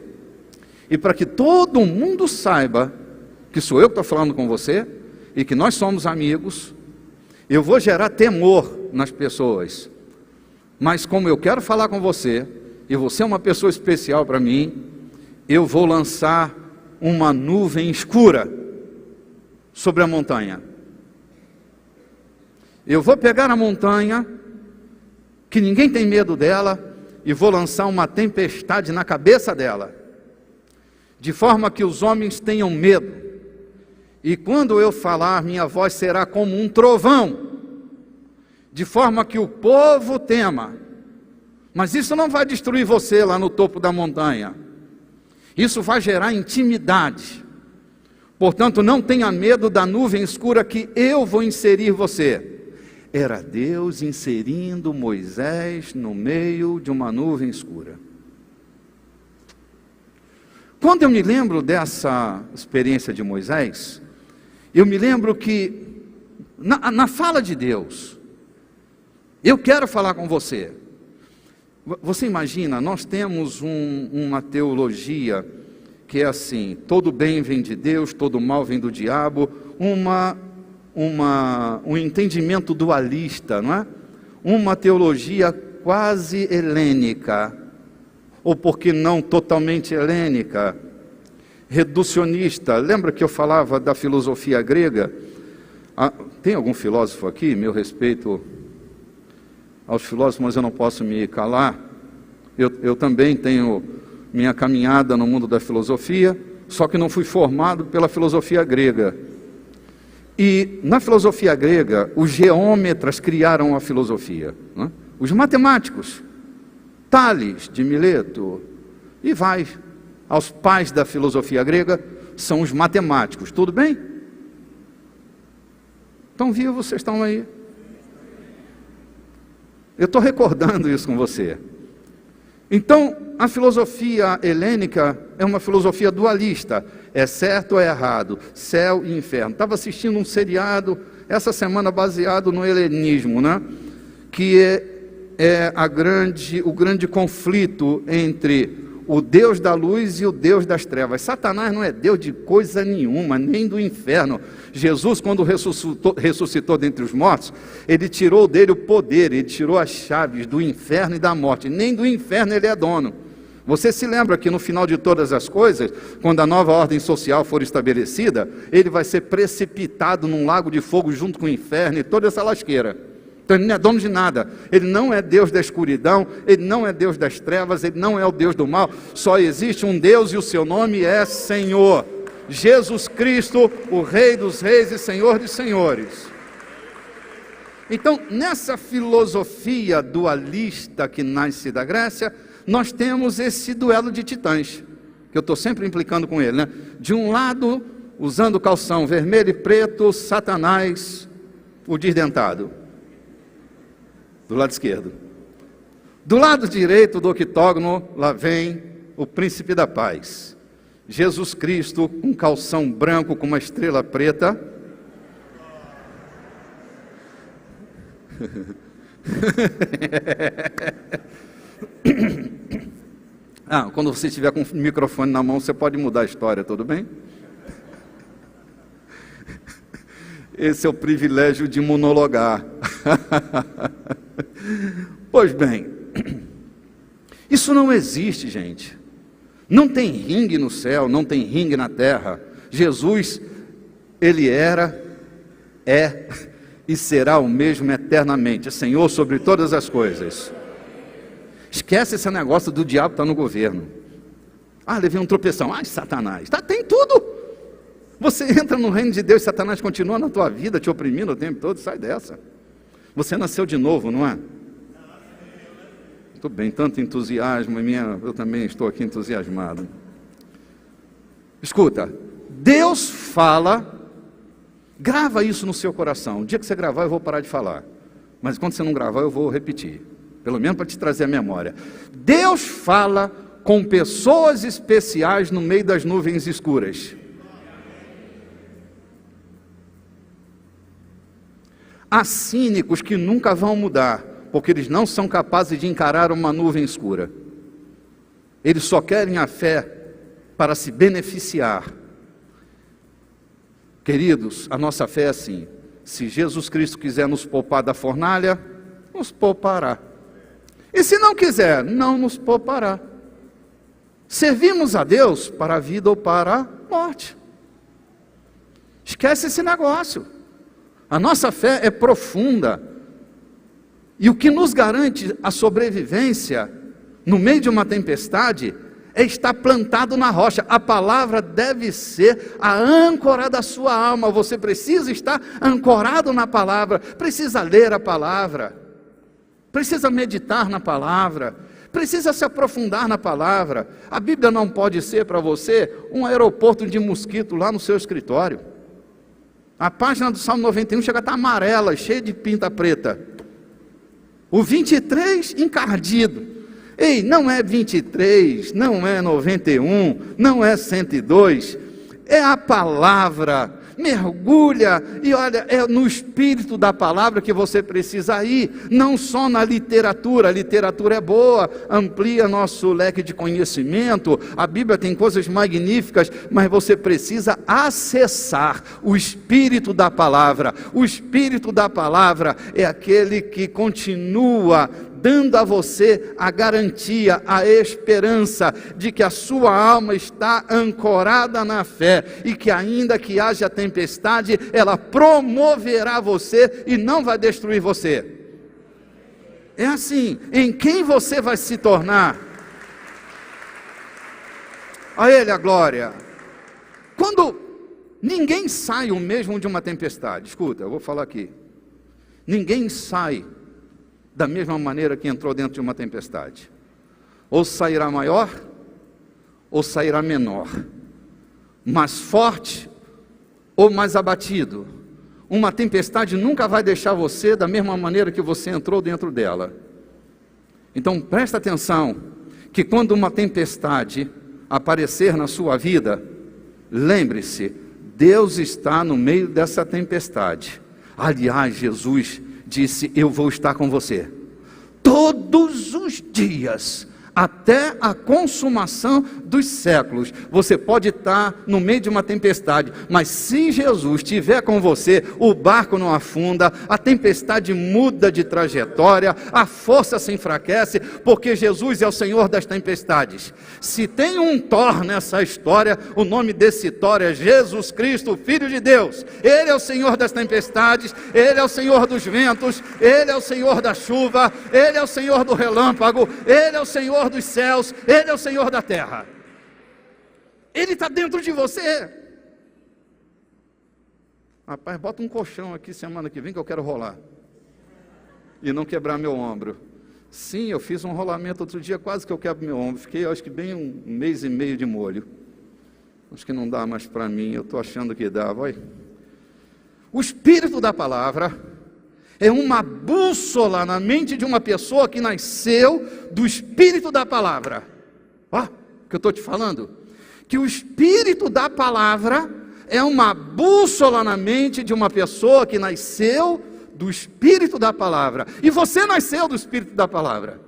E para que todo mundo saiba que sou eu que estou falando com você e que nós somos amigos, eu vou gerar temor nas pessoas. Mas como eu quero falar com você, e você é uma pessoa especial para mim, eu vou lançar uma nuvem escura sobre a montanha. Eu vou pegar a montanha, que ninguém tem medo dela, e vou lançar uma tempestade na cabeça dela, de forma que os homens tenham medo. E quando eu falar, minha voz será como um trovão, de forma que o povo tema. Mas isso não vai destruir você lá no topo da montanha. Isso vai gerar intimidade. Portanto, não tenha medo da nuvem escura que eu vou inserir você. Era Deus inserindo Moisés no meio de uma nuvem escura. Quando eu me lembro dessa experiência de Moisés, eu me lembro que na fala de Deus, eu quero falar com você. Você imagina, nós temos uma teologia que é assim: todo bem vem de Deus, todo mal vem do diabo, um entendimento dualista, não é? Uma teologia quase helênica, ou por que não totalmente helênica, reducionista. Lembra que eu falava da filosofia grega? Tem algum filósofo aqui? Meu respeito aos filósofos, mas eu não posso me calar. Eu também tenho minha caminhada no mundo da filosofia, só que não fui formado pela filosofia grega. E na filosofia grega, os geômetras criaram a filosofia, né? Os matemáticos, Tales de Mileto, e vai aos pais da filosofia grega, são os matemáticos. Tudo bem? Estão vivos? Vocês estão aí? Eu estou recordando isso com você. Então, a filosofia helênica é uma filosofia dualista. É certo ou é errado? Céu e inferno. Estava assistindo um seriado essa semana baseado no helenismo, né? Que é o grande conflito entre o Deus da luz e o Deus das trevas. Satanás não é Deus de coisa nenhuma, nem do inferno. Jesus, quando ressuscitou dentre os mortos, ele tirou dele o poder, ele tirou as chaves do inferno e da morte. Nem do inferno ele é dono. Você se lembra que no final de todas as coisas, quando a nova ordem social for estabelecida, ele vai ser precipitado num lago de fogo junto com o inferno e toda essa lasqueira. Então ele não é dono de nada. Ele não é Deus da escuridão, ele não é Deus das trevas, ele não é o Deus do mal. Só existe um Deus e o seu nome é Senhor. Jesus Cristo, o Rei dos Reis e Senhor dos Senhores. Então, nessa filosofia dualista que nasce da Grécia, nós temos esse duelo de titãs, que eu estou sempre implicando com ele, né? De um lado, usando calção vermelho e preto, Satanás, o desdentado. Do lado esquerdo. Do lado direito do octógono, lá vem o príncipe da paz. Jesus Cristo, com calção branco com uma estrela preta. Quando você estiver com o microfone na mão, você pode mudar a história, tudo bem? Esse é o privilégio de monologar. Pois bem, isso não existe, gente. Não tem ringue no céu, não tem ringue na terra. Jesus, Ele era, é e será o mesmo eternamente, Senhor sobre todas as coisas. Esquece esse negócio do diabo estar no governo. Levei um tropeção. Satanás. Tem tudo. Você entra no reino de Deus, Satanás continua na tua vida, te oprimindo o tempo todo, sai dessa. Você nasceu de novo, não é? Muito bem, tanto entusiasmo, eu também estou aqui entusiasmado. Escuta, Deus fala, grava isso no seu coração. O dia que você gravar eu vou parar de falar, mas quando você não gravar eu vou repetir, pelo menos para te trazer a memória. Deus fala com pessoas especiais no meio das nuvens escuras. Há cínicos que nunca vão mudar, porque eles não são capazes de encarar uma nuvem escura. Eles só querem a fé para se beneficiar. Queridos, a nossa fé é assim: se Jesus Cristo quiser nos poupar da fornalha, nos poupará. E se não quiser, não nos poupará. Servimos a Deus para a vida ou para a morte. Esquece esse negócio. A nossa fé é profunda. E o que nos garante a sobrevivência no meio de uma tempestade é estar plantado na rocha. A palavra deve ser a âncora da sua alma. Você precisa estar ancorado na palavra, precisa ler a palavra, precisa meditar na palavra, precisa se aprofundar na palavra. A Bíblia não pode ser para você um aeroporto de mosquito lá no seu escritório. A página do Salmo 91 chega a estar amarela, cheia de pinta preta. O 23 encardido. Ei, não é 23, não é 91, não é 102. É a palavra. Mergulha e olha, é no espírito da palavra que você precisa ir, não só na literatura. A literatura é boa, amplia nosso leque de conhecimento, a Bíblia tem coisas magníficas, mas você precisa acessar o espírito da palavra. O espírito da palavra é aquele que continua dando a você a garantia, a esperança de que a sua alma está ancorada na fé e que ainda que haja tempestade, ela promoverá você e não vai destruir você. É assim, em quem você vai se tornar? A Ele a glória. Quando ninguém sai o mesmo de uma tempestade, escuta, eu vou falar aqui, ninguém sai da mesma maneira que entrou dentro de uma tempestade. Ou sairá maior, ou sairá menor, mais forte ou mais abatido. Uma tempestade nunca vai deixar você da mesma maneira que você entrou dentro dela. Então presta atenção, que quando uma tempestade aparecer na sua vida, lembre-se, Deus está no meio dessa tempestade. Aliás, Jesus disse: eu vou estar com você todos os dias, até a consumação dos séculos. Você pode estar no meio de uma tempestade, mas se Jesus estiver com você, o barco não afunda, a tempestade muda de trajetória, a força se enfraquece, porque Jesus é o Senhor das tempestades. Se tem um Thor nessa história, o nome desse Thor é Jesus Cristo, Filho de Deus. Ele é o Senhor das tempestades, Ele é o Senhor dos ventos, Ele é o Senhor da chuva, Ele é o Senhor do relâmpago, Ele é o Senhor dos céus, Ele é o Senhor da terra. Ele está dentro de você. Rapaz, bota um colchão aqui semana que vem que eu quero rolar e não quebrar meu ombro. Sim, eu fiz um rolamento outro dia, quase que eu quebro meu ombro. Fiquei, acho que bem um mês e meio de molho. Acho que não dá mais para mim, eu estou achando que dá. Vai. O espírito da palavra é uma bússola na mente de uma pessoa que nasceu do espírito da palavra. Ó, o que eu estou te falando? Que o espírito da palavra é uma bússola na mente de uma pessoa que nasceu do espírito da palavra. E você nasceu do espírito da palavra.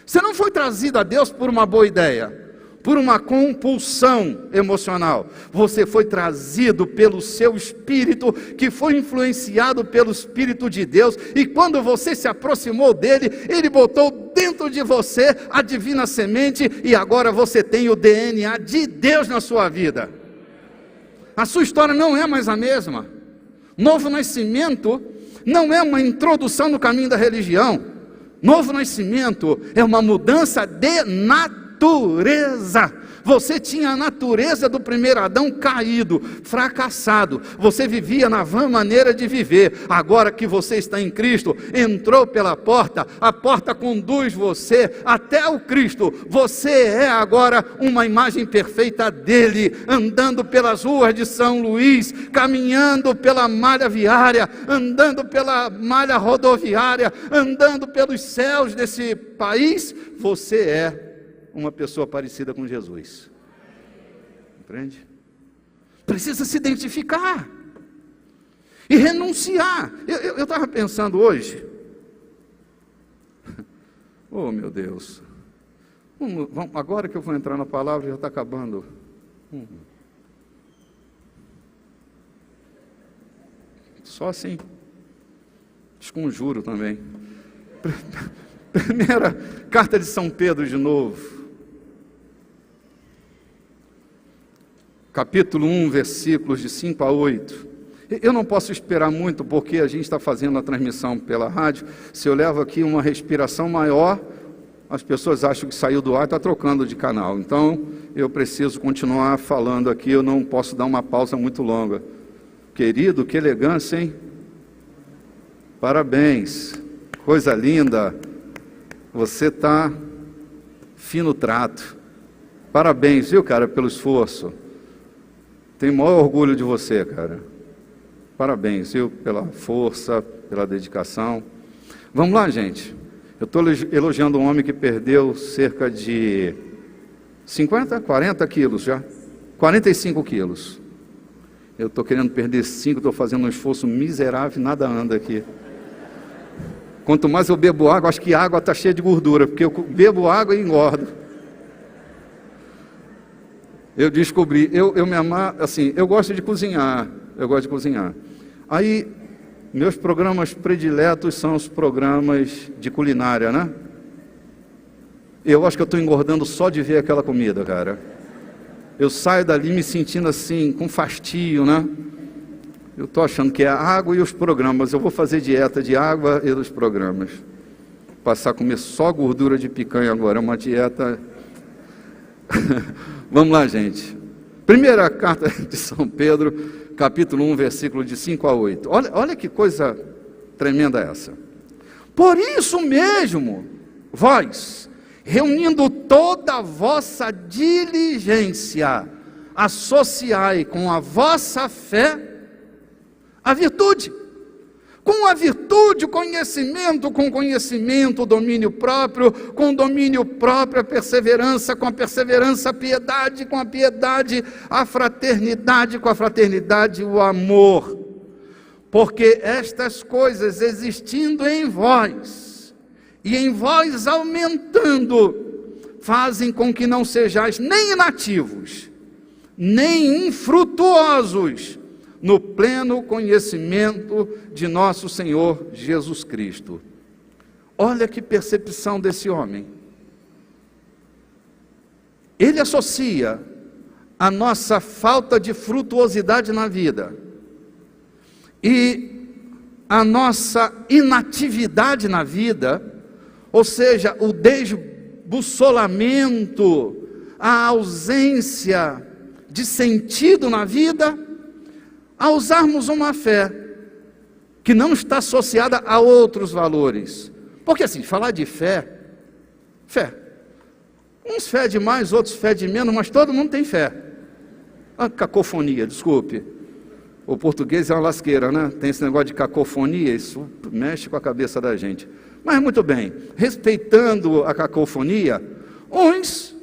Você não foi trazido a Deus por uma boa ideia, por uma compulsão emocional. Você foi trazido pelo seu espírito, que foi influenciado pelo Espírito de Deus, e quando você se aproximou dele, ele botou dentro de você a divina semente, e agora você tem o DNA de Deus na sua vida. A sua história não é mais a mesma. Novo nascimento não é uma introdução no caminho da religião. Novo nascimento é uma mudança de natureza. Você tinha a natureza do primeiro Adão caído, fracassado. Você vivia na vã maneira de viver. Agora que você está em Cristo, entrou pela porta, a porta conduz você até o Cristo. Você é agora uma imagem perfeita dele, andando pelas ruas de São Luís, caminhando pela malha viária, andando pela malha rodoviária, andando pelos céus desse país. Você é uma pessoa parecida com Jesus. Compreende? Precisa se identificar e renunciar. Eu estava pensando hoje, oh meu Deus, agora que eu vou entrar na palavra, já está acabando. Só assim, desconjuro também. Primeira carta de São Pedro de novo, capítulo 1, versículos de 5 a 8. Eu não posso esperar muito, porque a gente está fazendo a transmissão pela rádio. Se eu levo aqui uma respiração maior, as pessoas acham que saiu do ar e está trocando de canal. Então, eu preciso continuar falando aqui, eu não posso dar uma pausa muito longa. Querido, que elegância, hein? Parabéns, coisa linda. Você está fino trato. Parabéns, viu, cara, pelo esforço. Tenho o maior orgulho de você, cara. Parabéns, viu, pela força, pela dedicação. Vamos lá, gente. Eu estou elogiando um homem que perdeu cerca de 50, 40 quilos já. 45 quilos. Eu estou querendo perder 5, estou fazendo um esforço miserável, nada anda aqui. Quanto mais eu bebo água, acho que a água está cheia de gordura, porque eu bebo água e engordo. Eu descobri, eu me amar, assim, eu gosto de cozinhar. Aí, meus programas prediletos são os programas de culinária, né? Eu acho que eu estou engordando só de ver aquela comida, cara. Eu saio dali me sentindo assim, com fastio, né? Eu estou achando que é a água e os programas. Eu vou fazer dieta de água e dos programas. Passar a comer só gordura de picanha agora, é uma dieta... Vamos lá, gente. Primeira carta de São Pedro, capítulo 1, versículo de 5 a 8. Olha que coisa tremenda essa. Por isso mesmo, vós, reunindo toda a vossa diligência, associai com a vossa fé a virtude. Com a virtude, o conhecimento, com o conhecimento, o domínio próprio, com o domínio próprio, a perseverança, com a perseverança, a piedade, com a piedade, a fraternidade, com a fraternidade, o amor. Porque estas coisas existindo em vós, e em vós aumentando, fazem com que não sejais nem inativos, nem infrutuosos, no pleno conhecimento de nosso Senhor Jesus Cristo. Olha que percepção desse homem. Ele associa a nossa falta de frutuosidade na vida e a nossa inatividade na vida, ou seja, o desbussolamento, a ausência de sentido na vida, a usarmos uma fé que não está associada a outros valores. Porque assim, falar de fé, uns fé de mais, outros fé de menos, mas todo mundo tem fé. A cacofonia, desculpe, o português é uma lasqueira, né? Tem esse negócio de cacofonia, isso mexe com a cabeça da gente. Mas muito bem, respeitando a cacofonia, uns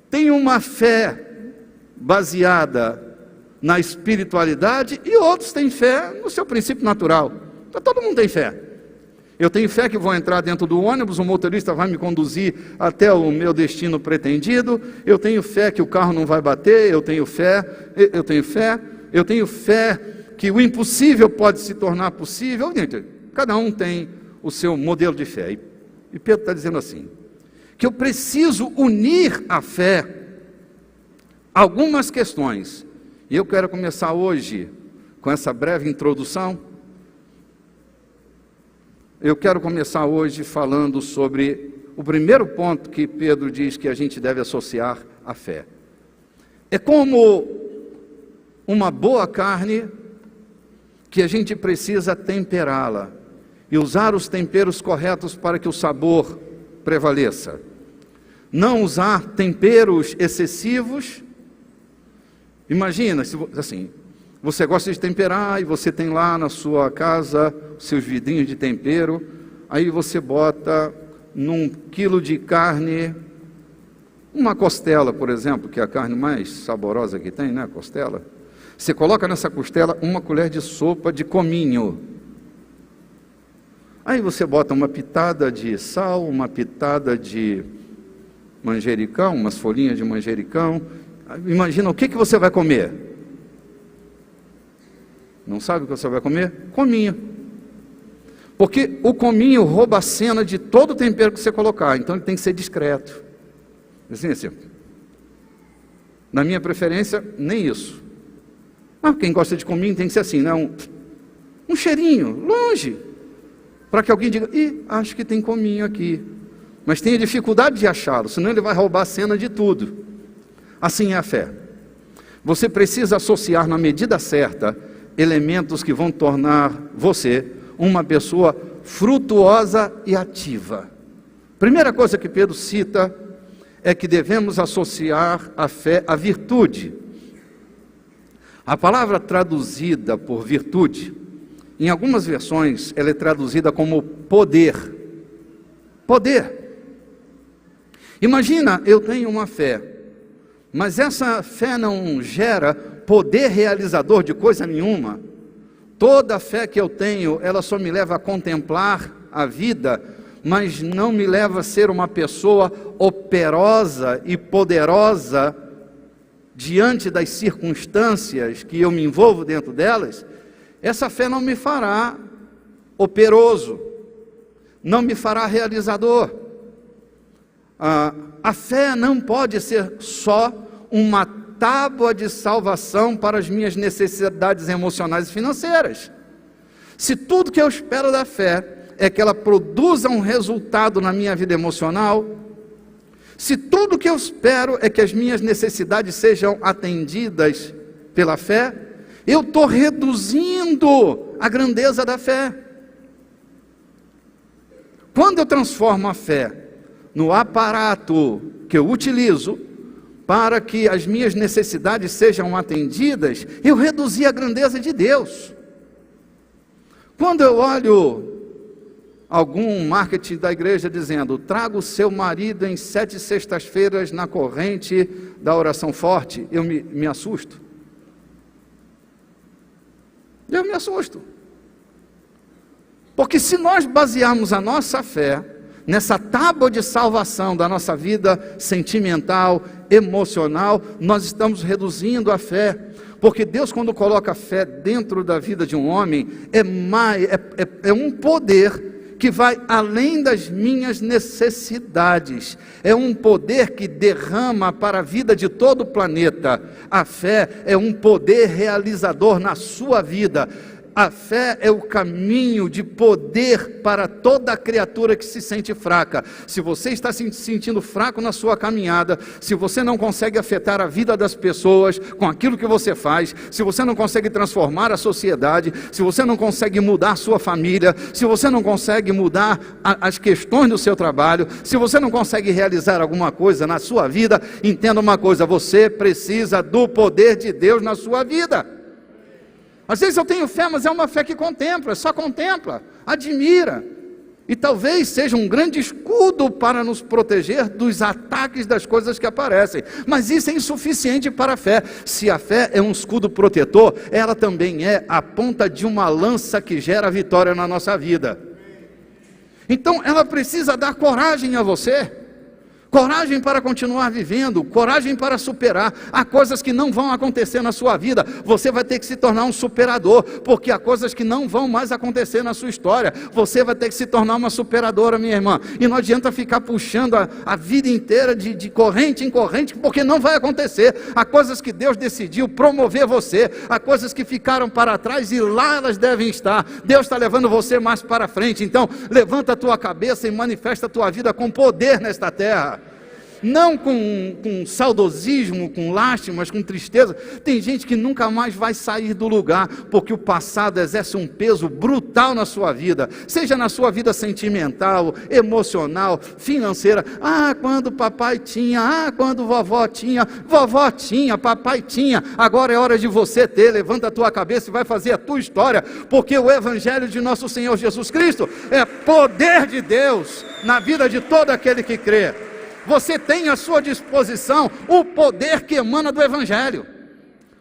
têm uma fé baseada na espiritualidade, e outros têm fé no seu princípio natural. Então, todo mundo tem fé. Eu tenho fé que vou entrar dentro do ônibus, o motorista vai me conduzir até o meu destino pretendido. Eu tenho fé que o carro não vai bater. Eu tenho fé que o impossível pode se tornar possível. Cada um tem o seu modelo de fé. E Pedro está dizendo assim, que eu preciso unir à fé algumas questões. E eu quero começar hoje com essa breve introdução. Eu quero começar hoje falando sobre o primeiro ponto que Pedro diz que a gente deve associar à fé. É como uma boa carne que a gente precisa temperá-la e usar os temperos corretos para que o sabor prevaleça. Não usar temperos excessivos. Imagina, assim, você gosta de temperar e você tem lá na sua casa seus vidrinhos de tempero, aí você bota num quilo de carne, uma costela, por exemplo, que é a carne mais saborosa que tem, né, a costela. Você coloca nessa costela uma colher de sopa de cominho. Aí você bota uma pitada de sal, uma pitada de manjericão, umas folhinhas de manjericão. Imagina o que você vai comer. Não sabe o que você vai comer? Cominho. Porque o cominho rouba a cena de todo o tempero que você colocar, então ele tem que ser discreto. Assim. Na minha preferência, nem isso. Mas quem gosta de cominho tem que ser assim, né? Um cheirinho, longe, para que alguém diga, acho que tem cominho aqui. Mas tenha dificuldade de achá-lo, senão ele vai roubar a cena de tudo. Assim é a fé. Você precisa associar na medida certa elementos que vão tornar você uma pessoa frutuosa e ativa. Primeira coisa que Pedro cita é que devemos associar a fé à virtude. A palavra traduzida por virtude, em algumas versões, ela é traduzida como poder. Poder. Imagina, eu tenho uma fé, mas essa fé não gera poder realizador de coisa nenhuma. Toda a fé que eu tenho, ela só me leva a contemplar a vida, mas não me leva a ser uma pessoa operosa e poderosa diante das circunstâncias que eu me envolvo dentro delas. Essa fé não me fará operoso, não me fará realizador. A fé não pode ser só uma tábua de salvação para as minhas necessidades emocionais e financeiras. Se tudo que eu espero da fé é que ela produza um resultado na minha vida emocional, se tudo que eu espero é que as minhas necessidades sejam atendidas pela fé, eu estou reduzindo a grandeza da fé. Quando eu transformo a fé no aparato que eu utilizo para que as minhas necessidades sejam atendidas, eu reduzi a grandeza de Deus. Quando eu olho algum marketing da igreja dizendo, traga o seu marido em 7 sextas-feiras na corrente da oração forte, eu me assusto. Eu me assusto. Porque se nós basearmos a nossa fé nessa tábua de salvação da nossa vida sentimental, emocional, nós estamos reduzindo a fé. Porque Deus, quando coloca a fé dentro da vida de um homem, é um poder que vai além das minhas necessidades. É um poder que derrama para a vida de todo o planeta. A fé é um poder realizador na sua vida. A fé é o caminho de poder para toda criatura que se sente fraca. Se você está se sentindo fraco na sua caminhada, se você não consegue afetar a vida das pessoas com aquilo que você faz, se você não consegue transformar a sociedade, se você não consegue mudar a sua família, se você não consegue mudar as questões do seu trabalho, se você não consegue realizar alguma coisa na sua vida, entenda uma coisa, você precisa do poder de Deus na sua vida. Às vezes eu tenho fé, mas é uma fé que contempla, só contempla, admira. E talvez seja um grande escudo para nos proteger dos ataques das coisas que aparecem. Mas isso é insuficiente para a fé. Se a fé é um escudo protetor, ela também é a ponta de uma lança que gera vitória na nossa vida. Então ela precisa dar coragem a você. Coragem para continuar vivendo, coragem para superar. Há coisas que não vão acontecer na sua vida, você vai ter que se tornar um superador, porque há coisas que não vão mais acontecer na sua história, você vai ter que se tornar uma superadora, minha irmã. E não adianta ficar puxando a vida inteira de corrente em corrente, porque não vai acontecer. Há coisas que Deus decidiu promover você, há coisas que ficaram para trás e lá elas devem estar. Deus está levando você mais para frente. Então levanta a tua cabeça e manifesta a tua vida com poder nesta terra. Não com saudosismo, com lástima, mas com tristeza. Tem gente que nunca mais vai sair do lugar, porque o passado exerce um peso brutal na sua vida, seja na sua vida sentimental, emocional, financeira. Quando papai tinha, quando vovó tinha, papai tinha, agora é hora de você ter. Levanta a tua cabeça e vai fazer a tua história, porque o Evangelho de nosso Senhor Jesus Cristo é poder de Deus na vida de todo aquele que crê. Você tem à sua disposição o poder que emana do Evangelho.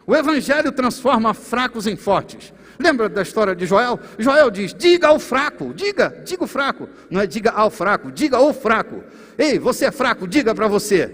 O Evangelho transforma fracos em fortes. Lembra da história de Joel? Joel diz: diga ao fraco, diga o fraco. Não é diga ao fraco, diga ao fraco. Ei, você é fraco, diga para você: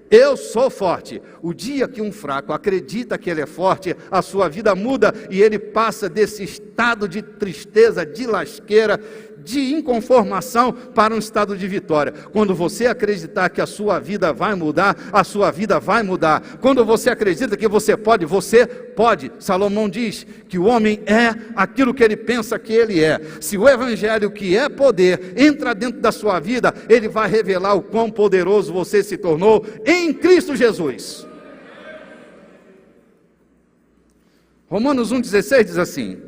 eu sou forte. O dia que um fraco acredita que ele é forte, a sua vida muda e ele passa desse estado de tristeza, de lasqueira, de inconformação para um estado de vitória. Quando você acreditar que a sua vida vai mudar, a sua vida vai mudar. Quando você acredita que você pode, você pode. Salomão diz que o homem é aquilo que ele pensa que ele é. Se o Evangelho, que é poder, entra dentro da sua vida, ele vai revelar o quão poderoso você se tornou em Cristo Jesus. Romanos 1,16 diz assim: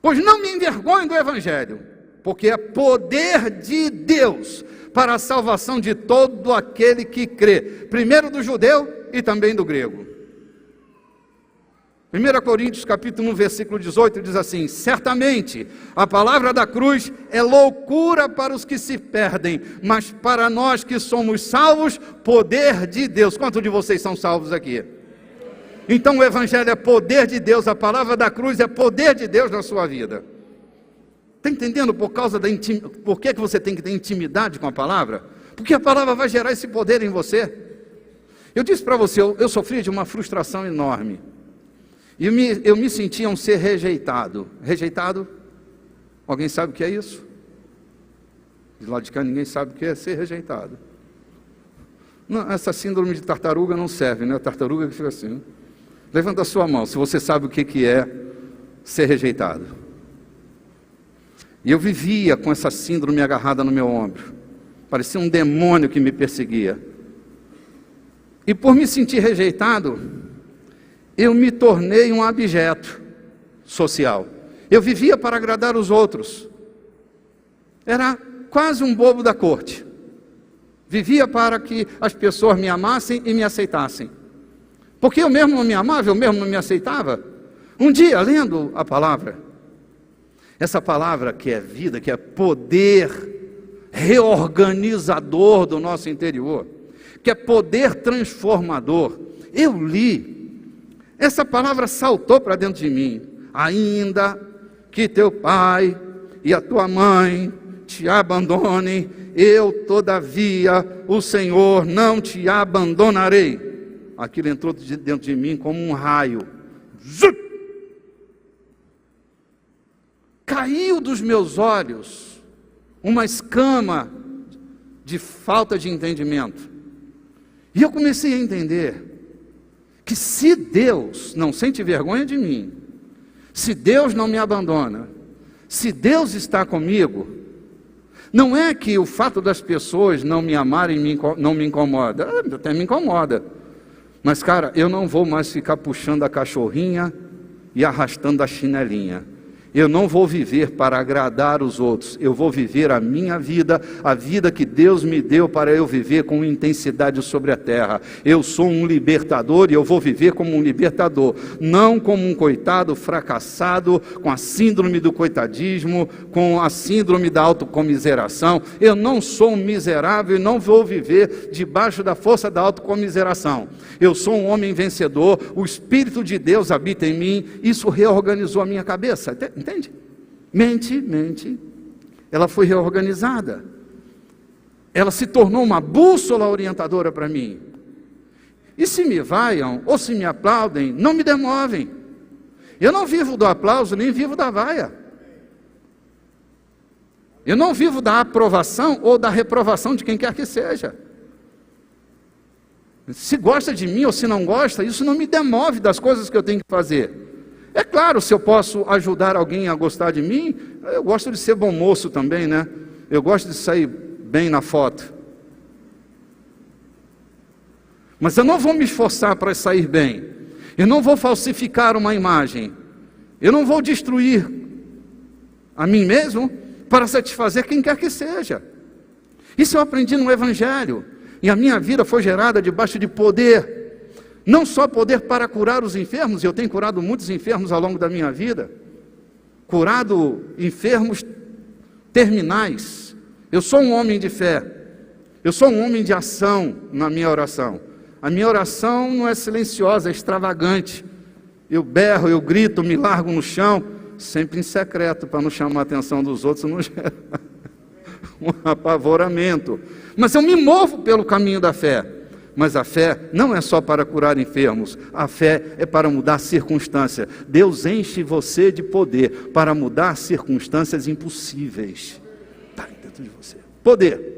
pois não me envergonho do Evangelho, porque é poder de Deus para a salvação de todo aquele que crê, primeiro do judeu e também do grego. 1 Coríntios capítulo 1, versículo 18 diz assim: certamente a palavra da cruz é loucura para os que se perdem, mas para nós que somos salvos, poder de Deus. Quantos de vocês são salvos aqui? Então o Evangelho é poder de Deus, a palavra da cruz é poder de Deus na sua vida. Está entendendo por que você tem que ter intimidade com a palavra? Porque a palavra vai gerar esse poder em você. Eu disse para você, eu sofri de uma frustração enorme. E eu me sentia um ser rejeitado. Rejeitado? Alguém sabe o que é isso? De lá de cá ninguém sabe o que é ser rejeitado. Não, essa síndrome de tartaruga não serve, né? A tartaruga que fica assim. Levanta a sua mão, se você sabe o que é ser rejeitado. E eu vivia com essa síndrome agarrada no meu ombro. Parecia um demônio que me perseguia. E por me sentir rejeitado, eu me tornei um abjeto social. Eu vivia para agradar os outros. Era quase um bobo da corte. Vivia para que as pessoas me amassem e me aceitassem. Porque eu mesmo não me amava, eu mesmo não me aceitava. Um dia, lendo a palavra, essa palavra que é vida, que é poder reorganizador do nosso interior, que é poder transformador, eu li, essa palavra saltou para dentro de mim. Ainda que teu pai e a tua mãe te abandonem, eu todavia, o Senhor, não te abandonarei. Aquilo entrou dentro de mim como um raio. Zup! Caiu dos meus olhos uma escama de falta de entendimento. E eu comecei a entender que se Deus não sente vergonha de mim, se Deus não me abandona, se Deus está comigo, não é que o fato das pessoas não me amarem não me incomoda, até me incomoda. Mas, cara, eu não vou mais ficar puxando a cachorrinha e arrastando a chinelinha. Eu não vou viver para agradar os outros. Eu vou viver a minha vida, a vida que Deus me deu para eu viver com intensidade sobre a terra. Eu sou um libertador e eu vou viver como um libertador. Não como um coitado fracassado, com a síndrome do coitadismo, com a síndrome da autocomiseração. Eu não sou um miserável e não vou viver debaixo da força da autocomiseração. Eu sou um homem vencedor, o Espírito de Deus habita em mim. Isso reorganizou a minha cabeça. Entende? Mente. ela foi reorganizada. Ela se tornou uma bússola orientadora para mim. E se me vaiam ou se me aplaudem, não me demovem. Eu não vivo do aplauso, nem vivo da vaia. Eu não vivo da aprovação ou da reprovação de quem quer que seja. Se gosta de mim ou se não gosta, isso não me demove das coisas que eu tenho que fazer. É claro, se eu posso ajudar alguém a gostar de mim, eu gosto de ser bom moço também, né? Eu gosto de sair bem na foto. Mas eu não vou me esforçar para sair bem. Eu não vou falsificar uma imagem. Eu não vou destruir a mim mesmo para satisfazer quem quer que seja. Isso eu aprendi no Evangelho. E a minha vida foi gerada debaixo de poder. Não só poder para curar os enfermos, eu tenho curado muitos enfermos ao longo da minha vida. Curado enfermos terminais. Eu sou um homem de fé. Eu sou um homem de ação na minha oração. A minha oração não é silenciosa, é extravagante. Eu berro, eu grito, me largo no chão, sempre em secreto, para não chamar a atenção dos outros, não gera um apavoramento. Mas eu me movo pelo caminho da fé. Mas a fé não é só para curar enfermos, a fé é para mudar circunstâncias. Deus enche você de poder para mudar circunstâncias impossíveis. Está dentro de você. Poder.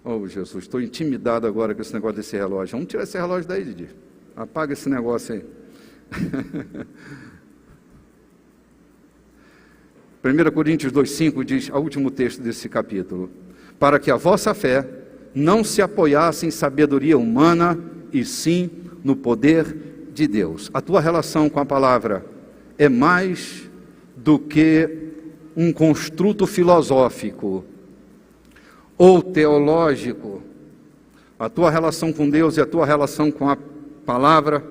Oh, Jesus, estou intimidado agora com esse negócio desse relógio. Vamos tirar esse relógio daí, Didi. Apaga esse negócio aí. 1 Coríntios 2,5 diz, o último texto desse capítulo, para que a vossa fé não se apoiasse em sabedoria humana, e sim no poder de Deus. A tua relação com a palavra é mais do que um construto filosófico ou teológico. A tua relação com Deus e a tua relação com a palavra,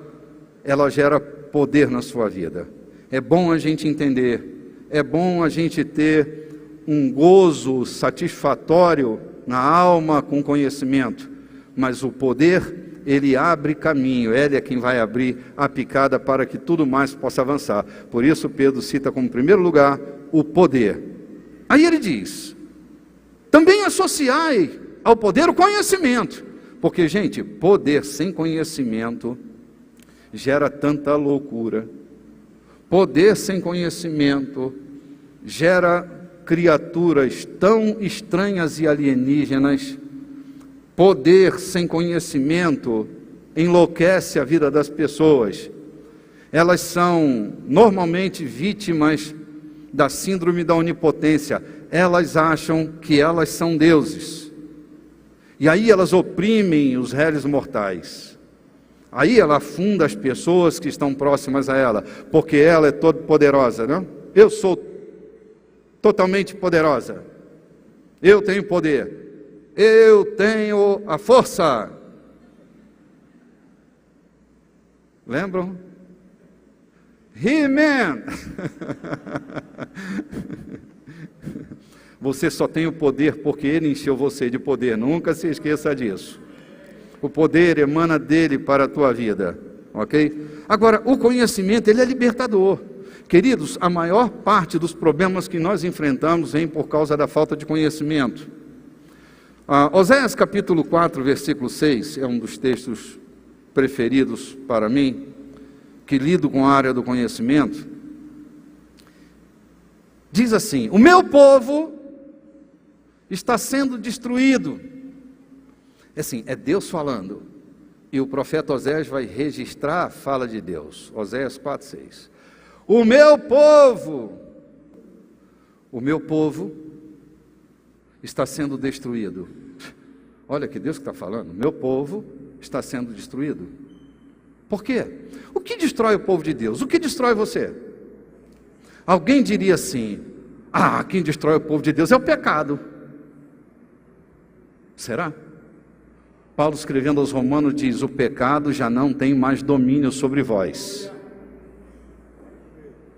ela gera poder na sua vida. É bom a gente entender, é bom a gente ter um gozo satisfatório na alma com conhecimento, mas o poder, ele abre caminho, ele é quem vai abrir a picada para que tudo mais possa avançar. Por isso Pedro cita como primeiro lugar o poder. Aí ele diz, também associai ao poder o conhecimento, porque, gente, poder sem conhecimento gera tanta loucura. Poder sem conhecimento gera criaturas tão estranhas e alienígenas. Poder sem conhecimento enlouquece a vida das pessoas. Elas são normalmente vítimas da síndrome da onipotência. Elas acham que elas são deuses. E aí elas oprimem os réis mortais. Aí ela afunda as pessoas que estão próximas a ela, porque ela é toda poderosa, não? Eu sou totalmente poderosa. Eu tenho poder. Eu tenho a força. Lembram? He-Man. Você só tem o poder porque Ele encheu você de poder. Nunca se esqueça disso. O poder emana dele para a tua vida, ok? Agora, o conhecimento, ele é libertador. Queridos, a maior parte dos problemas que nós enfrentamos vem por causa da falta de conhecimento. Oséias capítulo 4, versículo 6, é um dos textos preferidos para mim, que lido com a área do conhecimento. Diz assim, o meu povo está sendo destruído. Assim, é Deus falando, e o profeta Oséias vai registrar a fala de Deus. Oséias 4, 6. O meu povo está sendo destruído. Olha que Deus que está falando, o meu povo está sendo destruído. Por quê? O que destrói o povo de Deus? O que destrói você? Alguém diria assim, quem destrói o povo de Deus é o pecado. Será? Paulo, escrevendo aos Romanos, diz, o pecado já não tem mais domínio sobre vós.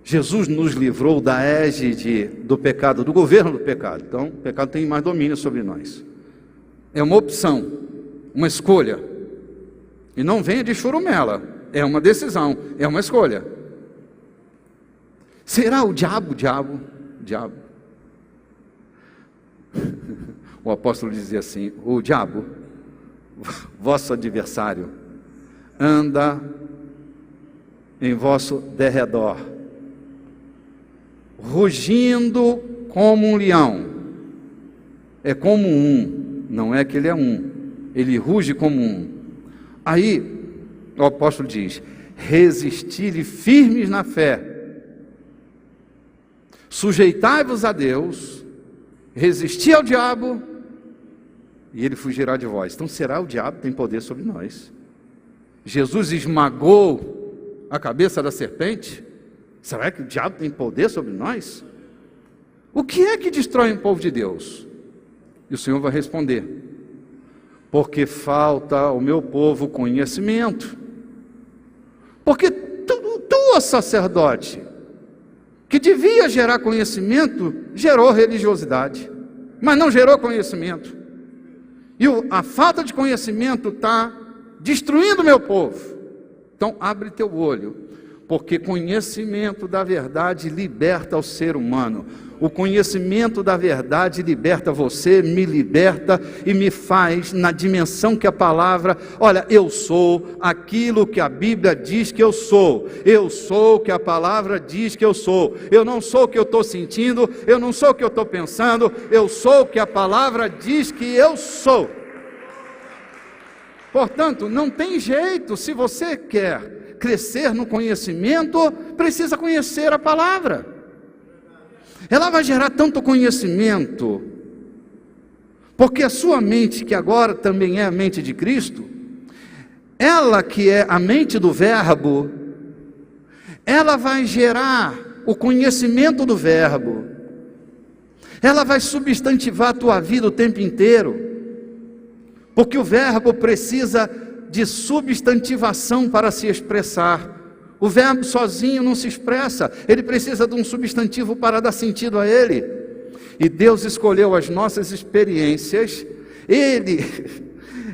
Jesus nos livrou da égide do pecado, do governo do pecado. Então, o pecado tem mais domínio sobre nós. É uma opção, uma escolha. E não venha de churumela, é uma decisão, é uma escolha. Será o diabo? diabo. O apóstolo dizia assim: o diabo, vosso adversário, anda em vosso derredor, rugindo como um leão. É como um, não é que ele é um, ele ruge como um. Aí o apóstolo diz: resisti-lhe firmes na fé, sujeitai-vos a Deus, resisti ao diabo, e ele fugirá de vós. Então será o diabo que tem poder sobre nós? Jesus esmagou a cabeça da serpente? Será que o diabo tem poder sobre nós? O que é que destrói o povo de Deus? E o Senhor vai responder: porque falta ao meu povo conhecimento. Porque tu, sacerdote, que devia gerar conhecimento, gerou religiosidade, mas não gerou conhecimento. E a falta de conhecimento está destruindo o meu povo. Então abre teu olho, porque conhecimento da verdade liberta o ser humano. O conhecimento da verdade liberta você, me liberta e me faz na dimensão que a palavra, olha, eu sou aquilo que a Bíblia diz que eu sou o que a palavra diz que eu sou, eu não sou o que eu estou sentindo, eu não sou o que eu estou pensando, eu sou o que a palavra diz que eu sou. Portanto, não tem jeito, se você quer crescer no conhecimento, precisa conhecer a palavra. Ela vai gerar tanto conhecimento, porque a sua mente, que agora também é a mente de Cristo, ela que é a mente do Verbo, ela vai gerar o conhecimento do Verbo, ela vai substantivar a tua vida o tempo inteiro, porque o Verbo precisa de substantivação para se expressar. O verbo sozinho não se expressa, ele precisa de um substantivo para dar sentido a ele. E Deus escolheu as nossas experiências,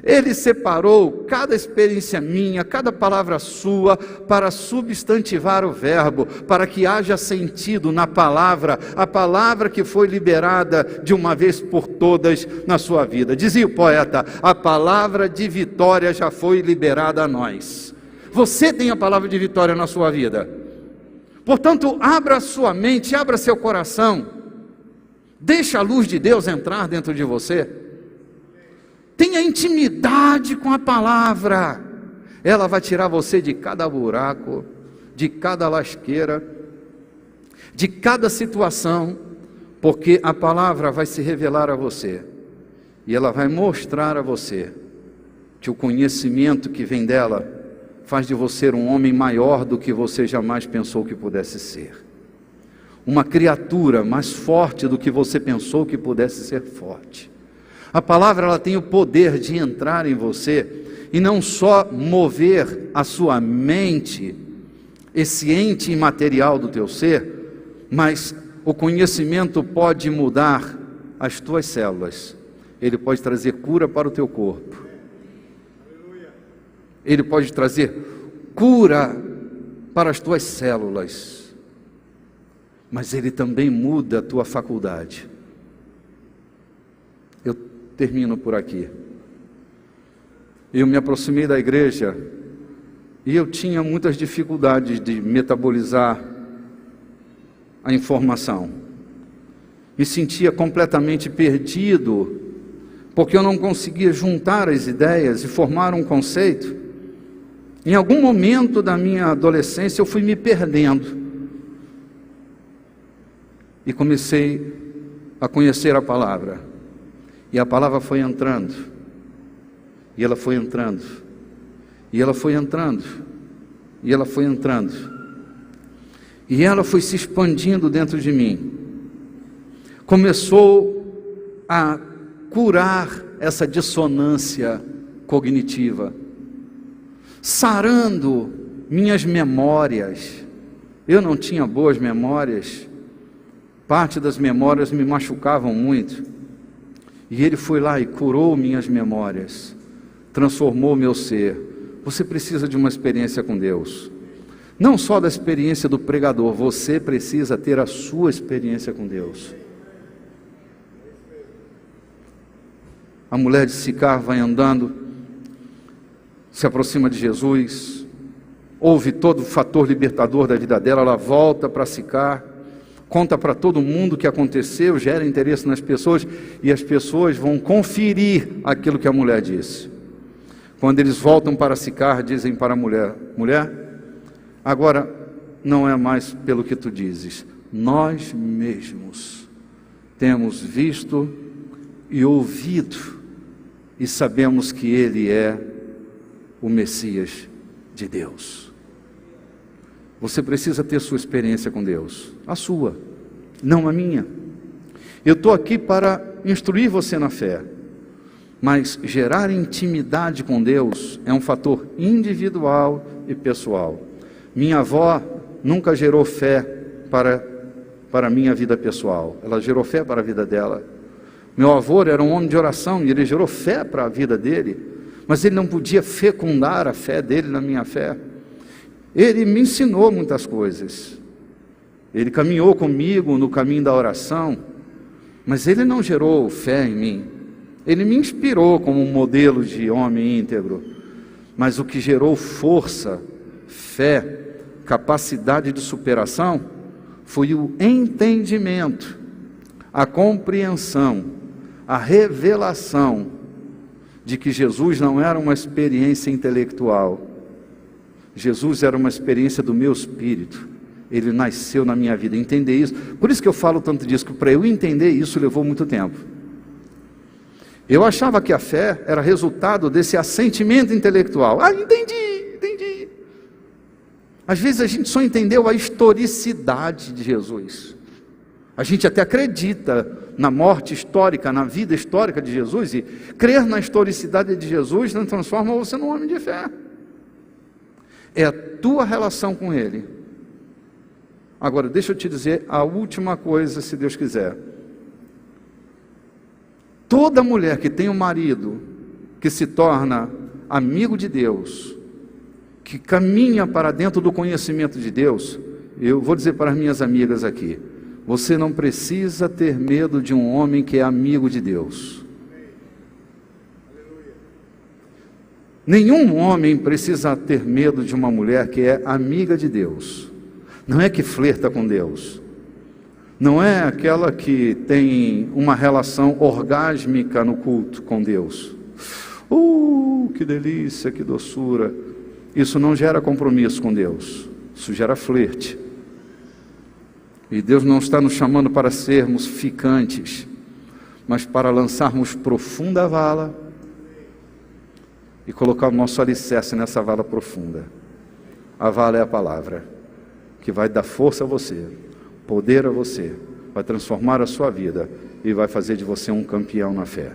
Ele separou cada experiência minha, cada palavra sua, para substantivar o verbo, para que haja sentido na palavra, a palavra que foi liberada de uma vez por todas na sua vida. Dizia o poeta: a palavra de vitória já foi liberada a nós. Você tem a palavra de vitória na sua vida. Portanto, abra a sua mente, abra seu coração, deixa a luz de Deus entrar dentro de você. Tenha intimidade com a palavra. Ela vai tirar você de cada buraco, de cada lasqueira, de cada situação, porque a palavra vai se revelar a você, e ela vai mostrar a você que o conhecimento que vem dela faz de você um homem maior do que você jamais pensou que pudesse ser, uma criatura mais forte do que você pensou que pudesse ser forte. A palavra, ela tem o poder de entrar em você e não só mover a sua mente, esse ente imaterial do teu ser, mas o conhecimento pode mudar as tuas células. Ele pode trazer cura para o teu corpo. Ele pode trazer cura para as tuas células, mas ele também muda a tua faculdade. Eu termino por aqui. Eu me aproximei da igreja e eu tinha muitas dificuldades de metabolizar a informação. Me sentia completamente perdido, porque eu não conseguia juntar as ideias e formar um conceito. Em algum momento da minha adolescência eu fui me perdendo e comecei a conhecer a palavra, e a palavra foi entrando, e ela foi entrando, e ela foi entrando, e ela foi entrando, e ela foi se expandindo dentro de mim. Começou a curar essa dissonância cognitiva, sarando minhas memórias. Eu não tinha boas memórias, parte das memórias me machucavam muito, e ele foi lá e curou minhas memórias, transformou meu ser. Você precisa de uma experiência com Deus. Não só da experiência do pregador, você precisa ter a sua experiência com Deus. A mulher de Sicar vai andando, se aproxima de Jesus, ouve todo o fator libertador da vida dela, ela volta para Sicar, conta para todo mundo o que aconteceu, gera interesse nas pessoas, e as pessoas vão conferir aquilo que a mulher disse. Quando eles voltam para Sicar, dizem para a mulher: mulher, agora não é mais pelo que tu dizes, nós mesmos temos visto e ouvido, e sabemos que Ele é o Messias de Deus. Você precisa ter sua experiência com Deus, a sua, não a minha. Eu estou aqui para instruir você na fé, mas gerar intimidade com Deus é um fator individual e pessoal. Minha avó nunca gerou fé para a minha vida pessoal, ela gerou fé para a vida dela. Meu avô era um homem de oração e ele gerou fé para a vida dele, mas ele não podia fecundar a fé dele na minha fé. Ele me ensinou muitas coisas, ele caminhou comigo no caminho da oração, mas ele não gerou fé em mim. Ele me inspirou como um modelo de homem íntegro, mas o que gerou força, fé, capacidade de superação foi o entendimento, a compreensão, a revelação de que Jesus não era uma experiência intelectual, Jesus era uma experiência do meu espírito. Ele nasceu na minha vida. Entender isso, por isso que eu falo tanto disso, que para eu entender isso levou muito tempo. Eu achava que a fé era resultado desse assentimento intelectual. Entendi. Às vezes a gente só entendeu a historicidade de Jesus. A gente até acredita na morte histórica, na vida histórica de Jesus, e crer na historicidade de Jesus não transforma você num homem de fé. É a tua relação com Ele. Agora, deixa eu te dizer a última coisa, se Deus quiser. Toda mulher que tem um marido que se torna amigo de Deus, que caminha para dentro do conhecimento de Deus, eu vou dizer para as minhas amigas aqui, você não precisa ter medo de um homem que é amigo de Deus. Nenhum homem precisa ter medo de uma mulher que é amiga de Deus. Não é que flerta com Deus. Não é aquela que tem uma relação orgásmica no culto com Deus. Que delícia, que doçura. Isso não gera compromisso com Deus. Isso gera flerte. E Deus não está nos chamando para sermos ficantes, mas para lançarmos profunda vala e colocar o nosso alicerce nessa vala profunda. A vala é a palavra, que vai dar força a você, poder a você, vai transformar a sua vida e vai fazer de você um campeão na fé.